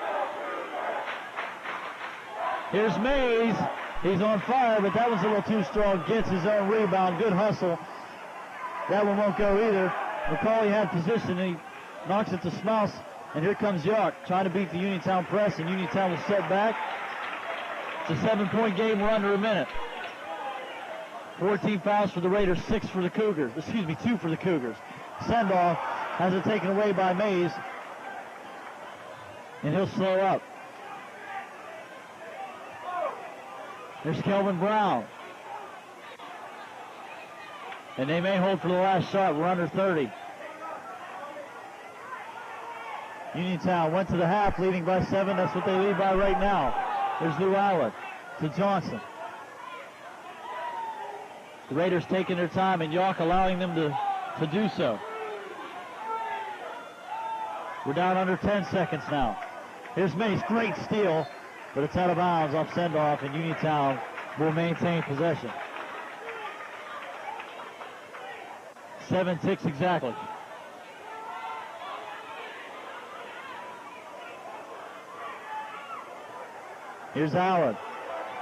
Here's Mays. He's on fire, but that was a little too strong. Gets his own rebound, good hustle. That one won't go either. McCauley had position, and he knocks it to Smouse. And here comes Yough, trying to beat the Uniontown press, and Uniontown will set back. It's a 7-point game. We're under a minute. 14 fouls for the Raiders, 6 for the Cougars. 2 for the Cougars. Send-off has it taken away by Mays. And he'll slow up. There's Kelvin Brown. And they may hold for the last shot. We're under 30. Uniontown went to the half, leading by 7. That's what they lead by right now. There's Lou Allen to Johnson. The Raiders taking their time, and Yough allowing them to do so. We're down under 10 seconds now. Here's Mace, great steal, but it's out of bounds off send-off, and Uniontown will maintain possession. 7 ticks exactly. Here's Allen.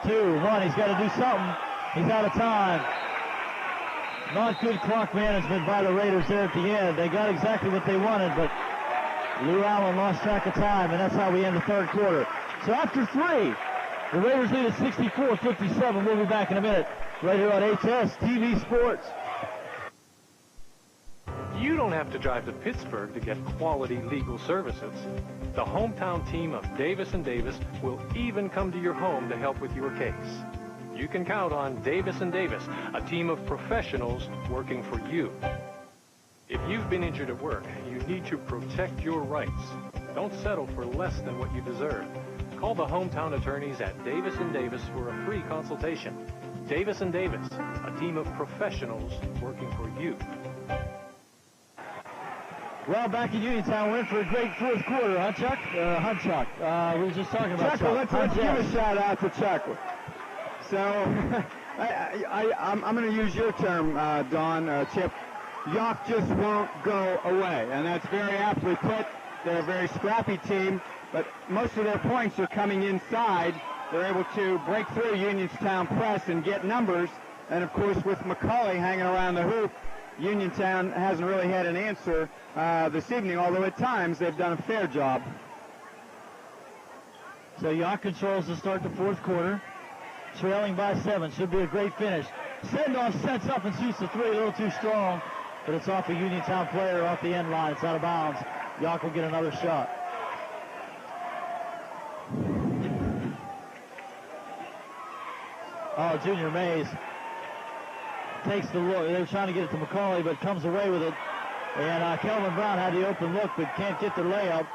2-1. He's got to do something. He's out of time. Not good clock management by the Raiders there at the end. They got exactly what they wanted, but Lou Allen lost track of time, and that's how we end the third quarter. So after 3, the Raiders lead at 64-57. We'll be back in a minute right here on HS TV Sports. You don't have to drive to Pittsburgh to get quality legal services. The hometown team of Davis & Davis will even come to your home to help with your case. You can count on Davis & Davis, a team of professionals working for you. If you've been injured at work, you need to protect your rights. Don't settle for less than what you deserve. Call the hometown attorneys at Davis & Davis for a free consultation. Davis & Davis, a team of professionals working for you. Well, back in Uniontown, we're in for a great fourth quarter, huh, Chuck? Chuck. We were just talking about Chuck. Let's give a shout out to Chuck. So, I'm going to use your term, Don, Chip. Yough just won't go away, and that's very aptly put. They're a very scrappy team, but most of their points are coming inside. They're able to break through Uniontown press and get numbers, and of course with McCauley hanging around the hoop, Uniontown hasn't really had an answer this evening, although at times they've done a fair job. So Yough controls to start the fourth quarter, trailing by 7. Should be a great finish. Send-off sets up and shoots the 3, a little too strong, but it's off a Uniontown player off the end line. It's out of bounds. Yough will get another shot. Oh, Junior Mays takes the look. They were trying to get it to McCauley, but comes away with it. And Kelvin Brown had the open look, but can't get their layup.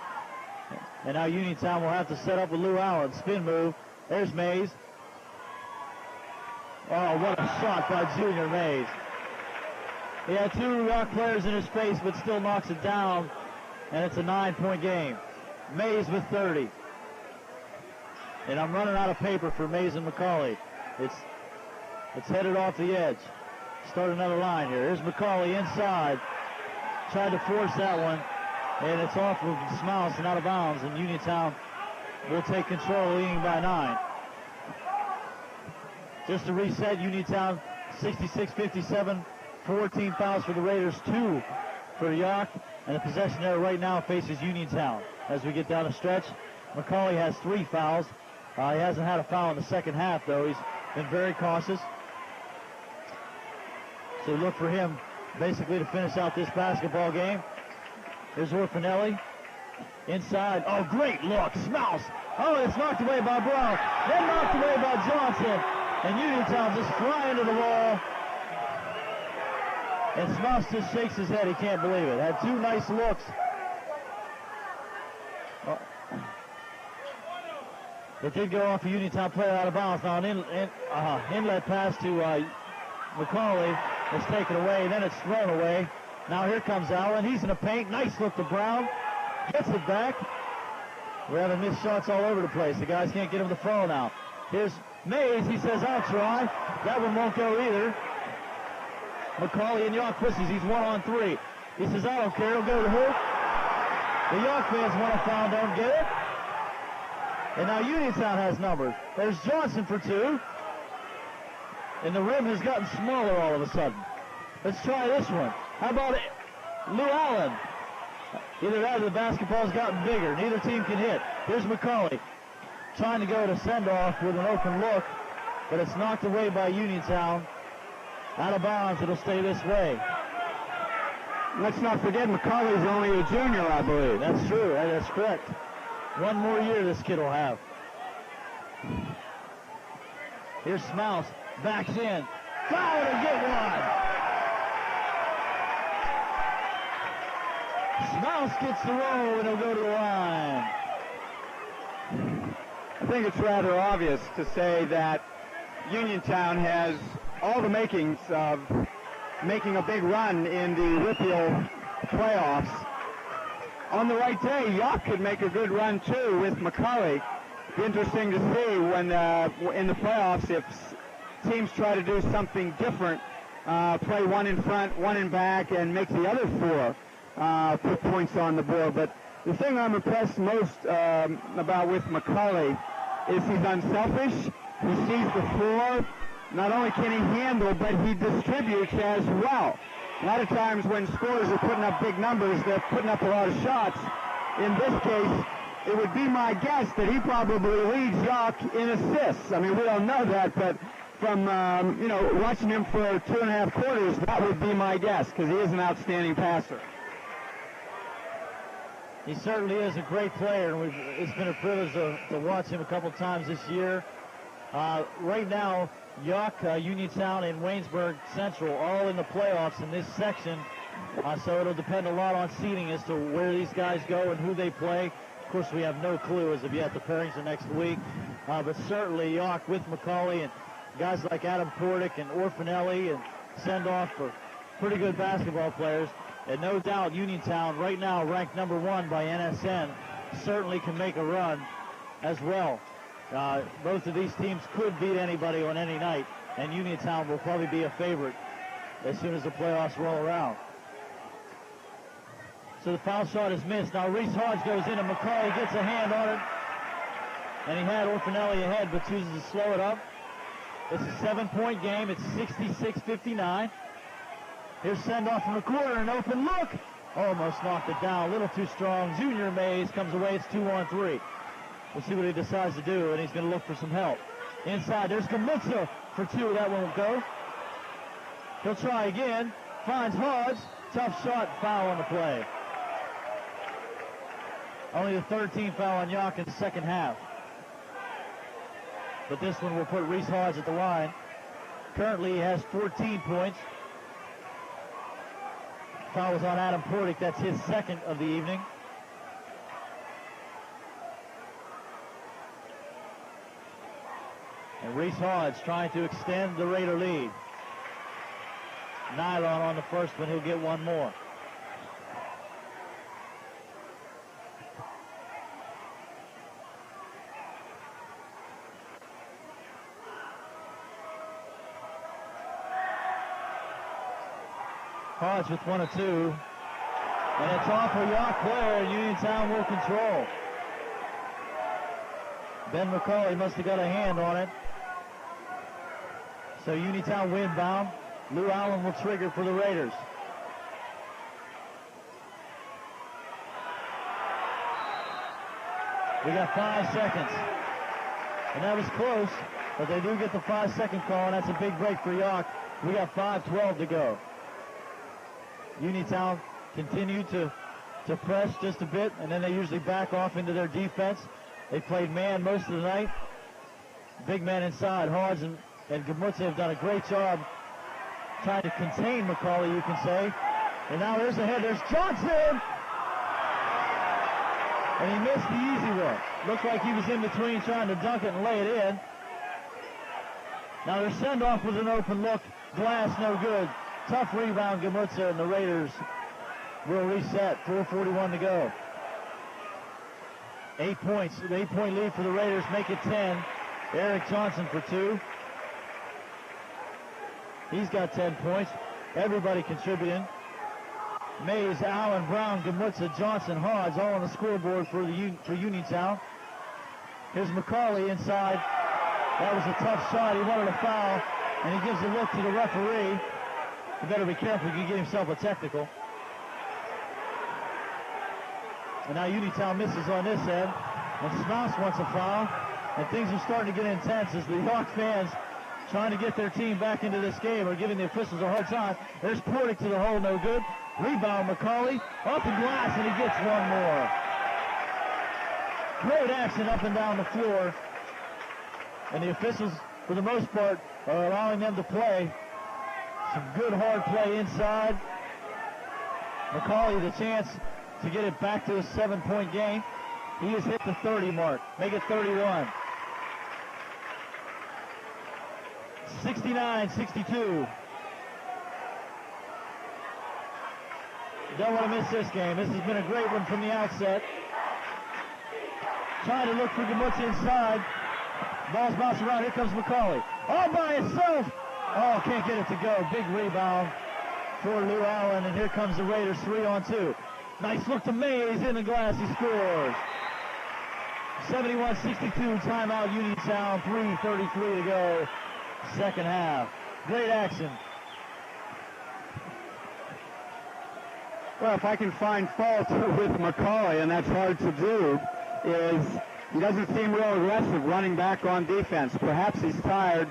And now Uniontown will have to set up with Lou Allen. Spin move. There's Mays. Oh, what a shot by Junior Mays. He had 2 Yough players in his face, but still knocks it down. And it's a 9-point game. Mays with 30. And I'm running out of paper for Mays and McCauley. It's headed off the edge. Start another line here. Here's McCauley inside. Tried to force that one. And it's off of Smouse and out of bounds. And Uniontown will take control, leading by 9. Just to reset, Uniontown 66-57. 14 fouls for the Raiders, 2 for Yough. And the possession there right now faces Uniontown. As we get down the stretch, McCauley has 3 fouls. He hasn't had a foul in the second half, though. He's been very cautious. So look for him basically to finish out this basketball game. Here's Orfanelli. Inside. Oh, great look. Smouse. Oh, it's knocked away by Brown. Then knocked away by Johnson. And Uniontown just flying to the wall. And Smouse just shakes his head. He can't believe it. Had two nice looks. It did go off a Uniontown player out of bounds. Now an inlet pass to McCauley is taken away. Then it's thrown away. Now here comes Allen. He's in the paint. Nice look to Brown. Gets it back. We're having missed shots all over the place. The guys can't get him the throw now. Here's Mays. He says, I'll try. That one won't go either. McCauley and Yough twists. He's 1-on-3. He says, I don't care. He'll go to hoop. The Yough fans want to foul. Don't get it. And now Uniontown has numbers. There's Johnson for two. And the rim has gotten smaller all of a sudden. Let's try this one. How about it? Lou Allen? Either that or the basketball's gotten bigger. Neither team can hit. Here's McCauley trying to go to send-off with an open look, but it's knocked away by Uniontown. Out of bounds. It'll stay this way. Let's not forget McCauley's only a junior, I believe. That's true. That's correct. One more year this kid will have. Here's Smouse. Backs in. Foul to get one. Smouse gets the roll and he'll go to the line. I think it's rather obvious to say that Uniontown has all the makings of making a big run in the Whitfield playoffs. On the right day, Yough could make a good run too with McCauley. Be interesting to see when in the playoffs if teams try to do something different, play one in front, one in back, and make the other four put points on the board. But the thing I'm impressed most about with McCauley is he's unselfish. He sees the floor. Not only can he handle, but he distributes as well. A lot of times when scorers are putting up big numbers, they're putting up a lot of shots. In this case, it would be my guess that he probably leads Yough in assists. I mean, we don't know that, but from watching him for 2.5 quarters, that would be my guess, because he is an outstanding passer. He certainly is a great player, and it's been a privilege to watch him a couple times this year. Right now, Yough, Uniontown, and Waynesburg Central all in the playoffs in this section, so it'll depend a lot on seeding as to where these guys go and who they play. Of course, we have no clue as of yet. The pairings are next week, but certainly Yough with McCauley and guys like Adam Portick and Orfanelli and Sendoff for pretty good basketball players. And no doubt Uniontown, right now ranked number 1 by NSN, certainly can make a run as well. Both of these teams could beat anybody on any night, and Uniontown will probably be a favorite as soon as the playoffs roll around. So the foul shot is missed. Now Reese Hodge goes in, and McCauley gets a hand on it. And he had Orfanelli ahead, but chooses to slow it up. It's a 7-point game. It's 66-59. Here's send-off from the corner, an open look. Almost knocked it down, a little too strong. Junior Mays comes away. It's 2-on-3. We'll see what he decides to do, and he's going to look for some help. Inside, there's Gamutsa for 2. That won't go. He'll try again. Finds Hodge. Tough shot, foul on the play. Only the 13th foul on Yough in the second half. But this one will put Reese Hodge at the line. Currently, he has 14 points. Foul was on Adam Portick. That's his second of the evening. And Reese Hodge trying to extend the Raider lead. Nylon on the first one. He'll get one more. Hodge with 1 of 2. And it's off a Yough player, and Uniontown will control. Ben McCauley must have got a hand on it. So Uniontown windbound. Lou Allen will trigger for the Raiders. We got 5 seconds. And that was close, but they do get the 5-second call, and that's a big break for Yough. We got 5:12 to go. Uniontown continued to press just a bit, and then they usually back off into their defense. They played man most of the night. Big man inside. Hodge and Gamutsa have done a great job trying to contain McCauley, you can say. And now there's the head. There's Johnson! And he missed the easy one. Looked like he was in between trying to dunk it and lay it in. Now their send-off was an open look. Glass no good. Tough rebound, Gamutza, and the Raiders will reset. 4:41 to go. 8 points. The 8-point lead for the Raiders. Make it 10. Eric Johnson for 2. He's got 10 points. Everybody contributing. Mays, Allen, Brown, Gamutza, Johnson, Hodge, all on the scoreboard for Uniontown. Here's McCauley inside. That was a tough shot. He wanted a foul, and he gives a look to the referee. He better be careful. He can get himself a technical. And now Uniontown misses on this end. And Smouse wants a foul. And things are starting to get intense as the Yough fans trying to get their team back into this game are giving the officials a hard time. There's Portick to the hole, no good. Rebound McCauley, off the glass, and he gets one more. Great action up and down the floor. And the officials, for the most part, are allowing them to play. Some good hard play inside. McCauley the chance to get it back to a 7-point game. He has hit the 30 mark. Make it 31. 69-62. Don't want to miss this game. This has been a great one from the outset. Trying to look for Gamutza inside. Ball's bouncing around. Here comes McCauley. All by himself. Oh, can't get it to go. Big rebound for Lou Allen. And here comes the Raiders 3-on-2. Nice look to Mays in the glass. He scores. 71-62. Timeout Uniontown. 3:33 to go. Second half. Great action. Well, if I can find fault with McCauley, and that's hard to do, is he doesn't seem real aggressive running back on defense. Perhaps he's tired.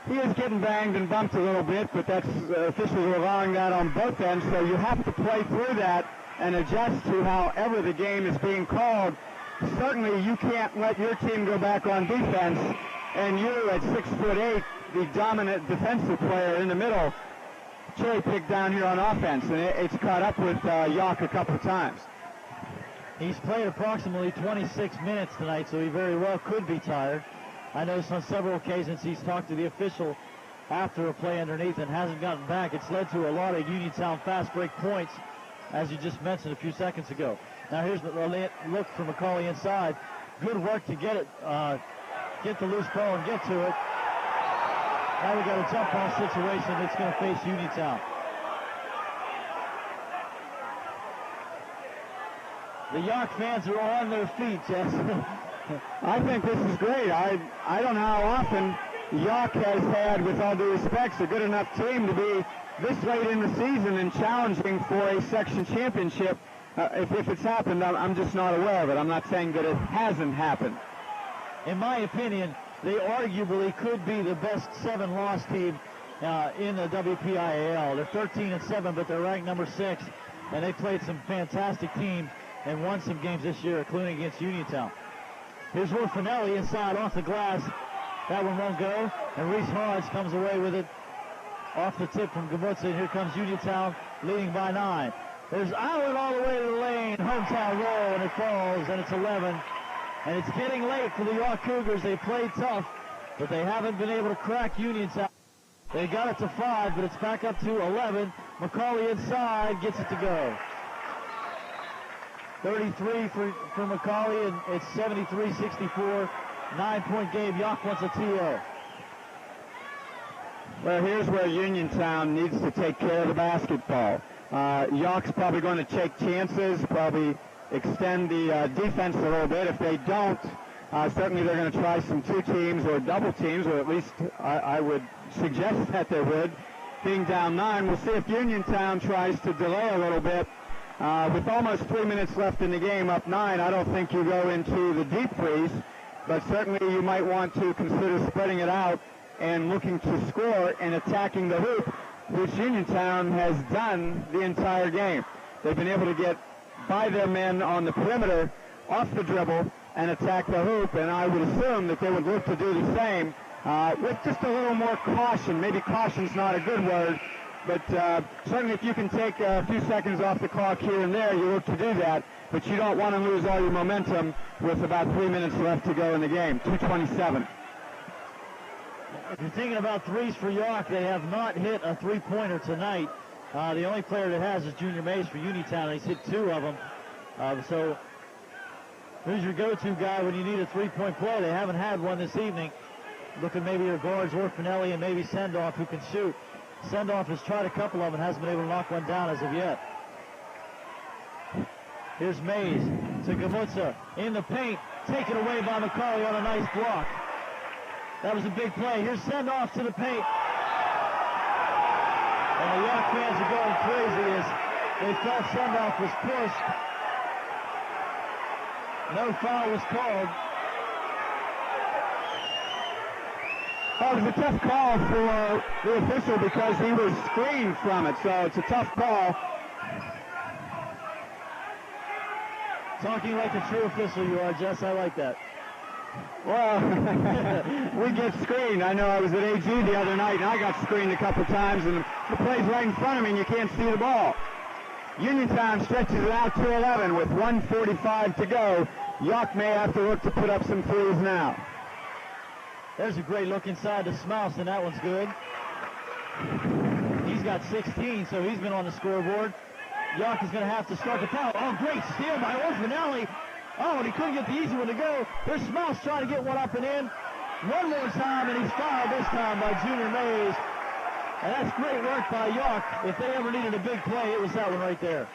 He is getting banged and bumped a little bit, but that's officials are allowing that on both ends, so you have to play through that and adjust to however the game is being called. Certainly you can't let your team go back on defense, and you at 6'8", the dominant defensive player in the middle, cherry picked down here on offense, and it's caught up with Yough a couple of times. He's played approximately 26 minutes tonight, so he very well could be tired. I noticed on several occasions he's talked to the official after a play underneath and hasn't gotten back. It's led to a lot of Uniontown fast break points, as you just mentioned a few seconds ago. Now here's the look for McCauley inside. Good work to get it, get the loose ball and get to it. Now we got a jump ball situation that's going to face Uniontown. The Yough fans are on their feet, Jess. I think this is great. I don't know how often Yough has had, with all due respect, a good enough team to be this late in the season and challenging for a section championship. If it's happened, I'm just not aware of it. I'm not saying that it hasn't happened. In my opinion, they arguably could be the best 7-loss team in the WPIAL. They're 13-7, but they're ranked number 6, and they played some fantastic teams and won some games this year, including against Uniontown. Here's Orfanelli inside off the glass. That one won't go, and Reese Hodge comes away with it off the tip from Gamutza, and here comes Uniontown leading by 9. There's Allen all the way to the lane, hometown roll, and it falls, and it's 11. And it's getting late for the Yough Cougars. They played tough, but they haven't been able to crack Uniontown. They got it to 5, but it's back up to 11. McCauley inside, gets it to go. 33 for McCauley, and it's 73-64. 9-point game. Yough wants a TO. Well, here's where Uniontown needs to take care of the basketball. Yough's probably going to take chances, probably extend the defense a little bit. If they don't, certainly they're going to try some 2 teams or double teams, or at least I would suggest that they would. Being down 9, we'll see if Uniontown tries to delay a little bit. With almost 3 minutes left in the game, up 9, I don't think you go into the deep freeze, but certainly you might want to consider spreading it out and looking to score and attacking the hoop, which Uniontown has done the entire game. They've been able to get by their men on the perimeter, off the dribble, and attack the hoop, and I would assume that they would look to do the same with just a little more caution. Maybe caution's not a good word, But certainly if you can take a few seconds off the clock here and there, you look to do that. But you don't want to lose all your momentum with about 3 minutes left to go in the game. 2:27. If you're thinking about threes for Yough, they have not hit a three-pointer tonight. The only player that has is Junior Mays for Uniontown, and he's hit 2 of them. So who's your go-to guy when you need a three-point play? They haven't had one this evening. Looking maybe your guards, Orfanelli and maybe Sendoff, who can shoot. Sendoff has tried a couple of them and hasn't been able to knock one down as of yet. Here's Mays to Gamutza in the paint, taken away by McCauley on a nice block. That was a big play. Here's Sendoff to the paint. And the Yough fans are going crazy as they felt Sendoff was pushed. No foul was called. Well, it was a tough call for the official because he was screened from it, so it's a tough call. Talking like a true official you are, Jess. I like that. Well, we get screened. I know I was at AG the other night, and I got screened a couple times, and the play's right in front of me, and you can't see the ball. Uniontown stretches it out to 11 with 1:45 to go. Yough may have to look to put up some threes now. There's a great look inside to Smouse, and that one's good. He's got 16, so he's been on the scoreboard. Yough is going to have to start the foul. Oh, great steal by Orfanelli. Oh, and he couldn't get the easy one to go. There's Smouse trying to get one up and in. One more time, and he's fouled this time by Junior Mays. And that's great work by Yough. If they ever needed a big play, it was that one right there.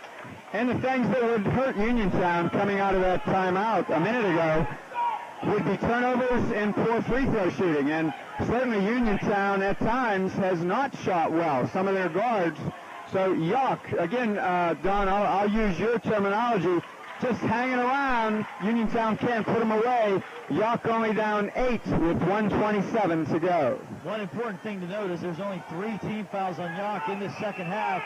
And the things that would hurt Uniontown coming out of that timeout a minute ago would be turnovers and poor free throw shooting. And certainly Uniontown at times has not shot well, some of their guards. So Yough, again, Don, I'll use your terminology, just hanging around. Uniontown can't put them away. Yough only down 8 with 1:27 to go. One important thing to note is there's only 3 team fouls on Yough in this second half.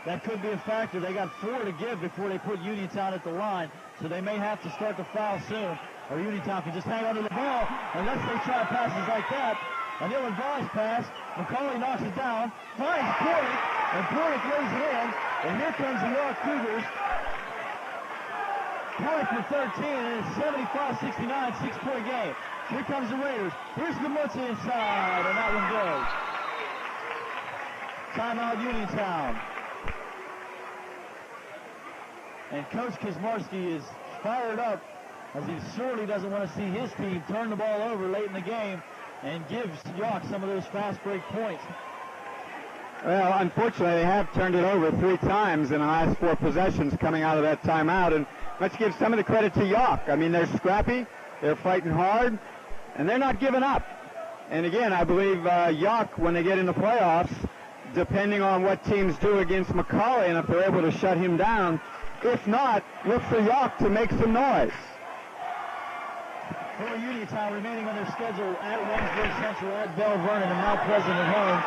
That could be a factor. They got 4 to give before they put Uniontown at the line, so they may have to start the foul soon, or Uniontown can just hang onto the ball unless they try passes like that. An ill-advised pass. McCauley knocks it down, finds Portick, and Portick lays it in, and here comes the Yough Cougars. Portick for 13, and it's 75-69, 6-point game. Here comes the Raiders. Here's Gamutza inside, and that one goes. Timeout Uniontown. And Coach Kazmarski is fired up as he surely doesn't want to see his team turn the ball over late in the game and gives Yough some of those fast break points. Well, unfortunately, they have turned it over 3 times in the last 4 possessions coming out of that timeout. And let's give some of the credit to Yough. I mean, they're scrappy, they're fighting hard, and they're not giving up. And again, I believe Yough, when they get in the playoffs, depending on what teams do against McCauley and if they're able to shut him down, if not, look for Yough to make some noise. For Uniontown remaining on their schedule at Wednesday Central, at Bell Vernon, and Mount Pleasant at home.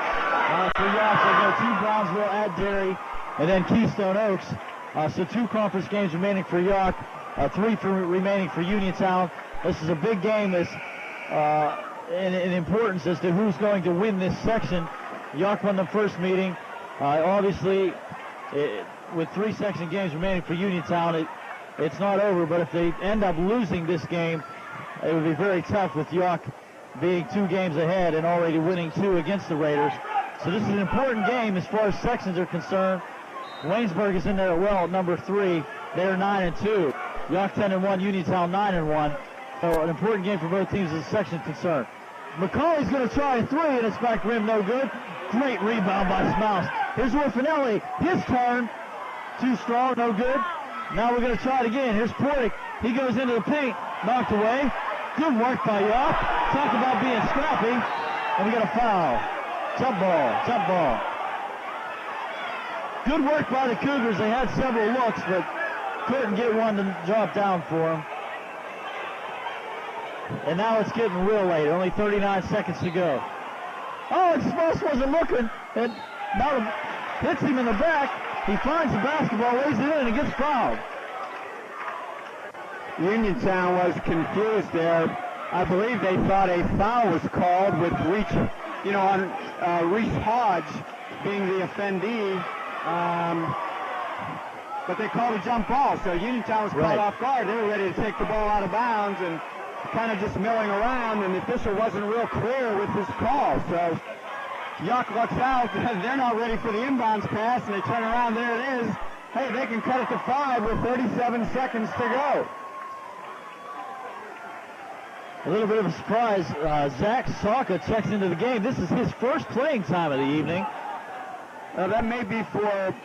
For Yough, they go to Brownsville, at Derry, and then Keystone Oaks. So 2 conference games remaining for Yough, 3 remaining for Uniontown. This is a big game in importance as to who's going to win this section. Yough won the first meeting. Obviously, with 3 section games remaining for Uniontown, it's not over, but if they end up losing this game, it would be very tough with Yough being 2 games ahead and already winning 2 against the Raiders. So this is an important game as far as sections are concerned. Waynesburg is in there well at number 3. They're 9-2. Yough 10-1, Uniontown 9-1. So an important game for both teams as a section concerned. McCauley's going to try a 3, and it's back rim, no good. Great rebound by Smouse. Here's Orfanelli. His turn. Too strong, no good. Now we're going to try it again. Here's Portick. He goes into the paint. Knocked away. Good work by Yough. Talk about being scrappy. And we got a foul. Jump ball. Good work by the Cougars. They had several looks, but couldn't get one to drop down for them. And now it's getting real late. Only 39 seconds to go. Oh, and Smouse wasn't looking. And now hits him in the back. He finds the basketball, lays it in, and he gets fouled. Uniontown was confused there. I believe they thought a foul was called with Reese Hodge being the offendee. But they called a jump ball, so Uniontown was caught off guard. They were ready to take the ball out of bounds and kind of just milling around, and the official wasn't real clear with his call. So Yough looks out. They're not ready for the inbounds pass, and they turn around. There it is. Hey, they can cut it to 5 with 37 seconds to go. A little bit of a surprise. Zach Salka checks into the game. This is his first playing time of the evening. That may be for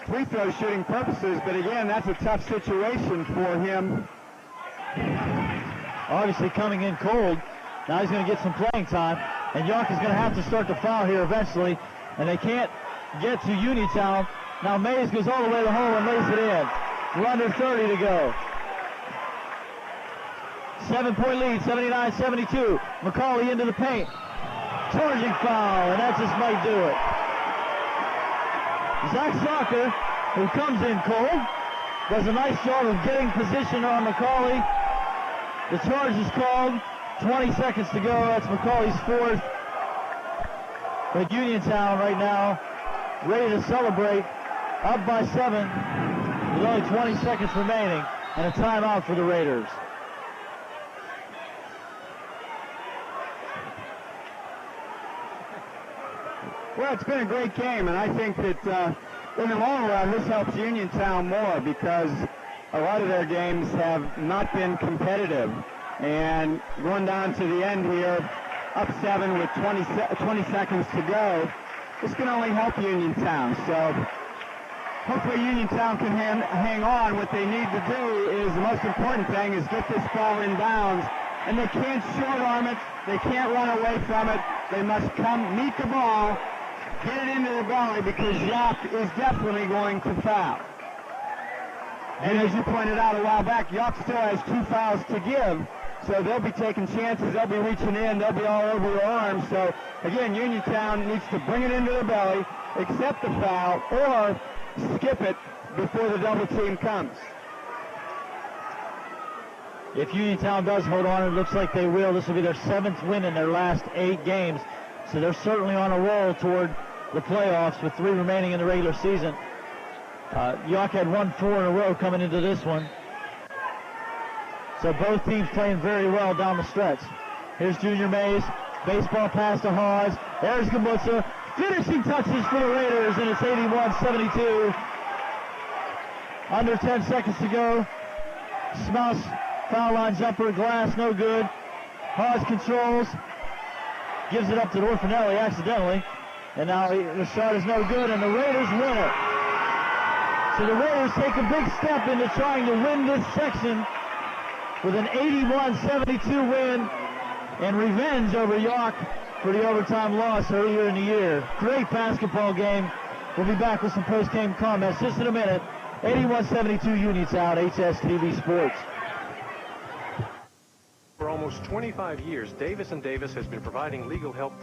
free throw shooting purposes, but again, that's a tough situation for him. Obviously coming in cold. Now he's going to get some playing time, and Yough is going to have to start to foul here eventually, and they can't get to Uniontown. Now Mays goes all the way to the hole and lays it in. We're under 30 to go. 7-point lead, 79-72. McCauley into the paint. Charging foul, and that just might do it. Zach Salka, who comes in cold, does a nice job of getting position on McCauley. The charge is called. 20 seconds to go. That's McCauley's fourth. But Uniontown right now ready to celebrate. Up by 7 with only 20 seconds remaining, and a timeout for the Raiders. Well, it's been a great game, and I think that in the long run, this helps Uniontown more because a lot of their games have not been competitive. And going down to the end here, up 7 with 20 seconds to go, this can only help Uniontown. So hopefully Uniontown can hang on. What they need to do is, the most important thing is get this ball in bounds. And they can't short arm it. They can't run away from it. They must come meet the ball, get it into the belly, because Yough is definitely going to foul. And as you pointed out a while back, Yough still has 2 fouls to give. So they'll be taking chances, they'll be reaching in, they'll be all over your arms. So again, Uniontown needs to bring it into the belly, accept the foul, or skip it before the double team comes. If Uniontown does hold on, it looks like they will. This will be their 7th win in their last 8 games. So they're certainly on a roll toward the playoffs with 3 remaining in the regular season. Yough had won 4 in a row coming into this one. So both teams playing very well down the stretch. Here's Junior Mays. Baseball pass to Hawes. There's Gamutsa. Finishing touches for the Raiders, and it's 81-72. Under 10 seconds to go. Smouse, foul line jumper, glass, no good. Hawes controls. Gives it up to Orfanelli accidentally. And now the shot is no good, and the Raiders win it. So the Raiders take a big step into trying to win this section with an 81-72 win and revenge over Yough for the overtime loss earlier in the year. Great basketball game. We'll be back with some post-game comments just in a minute. 81-72 Uniontown, HSTV Sports. For almost 25 years, Davis & Davis has been providing legal help for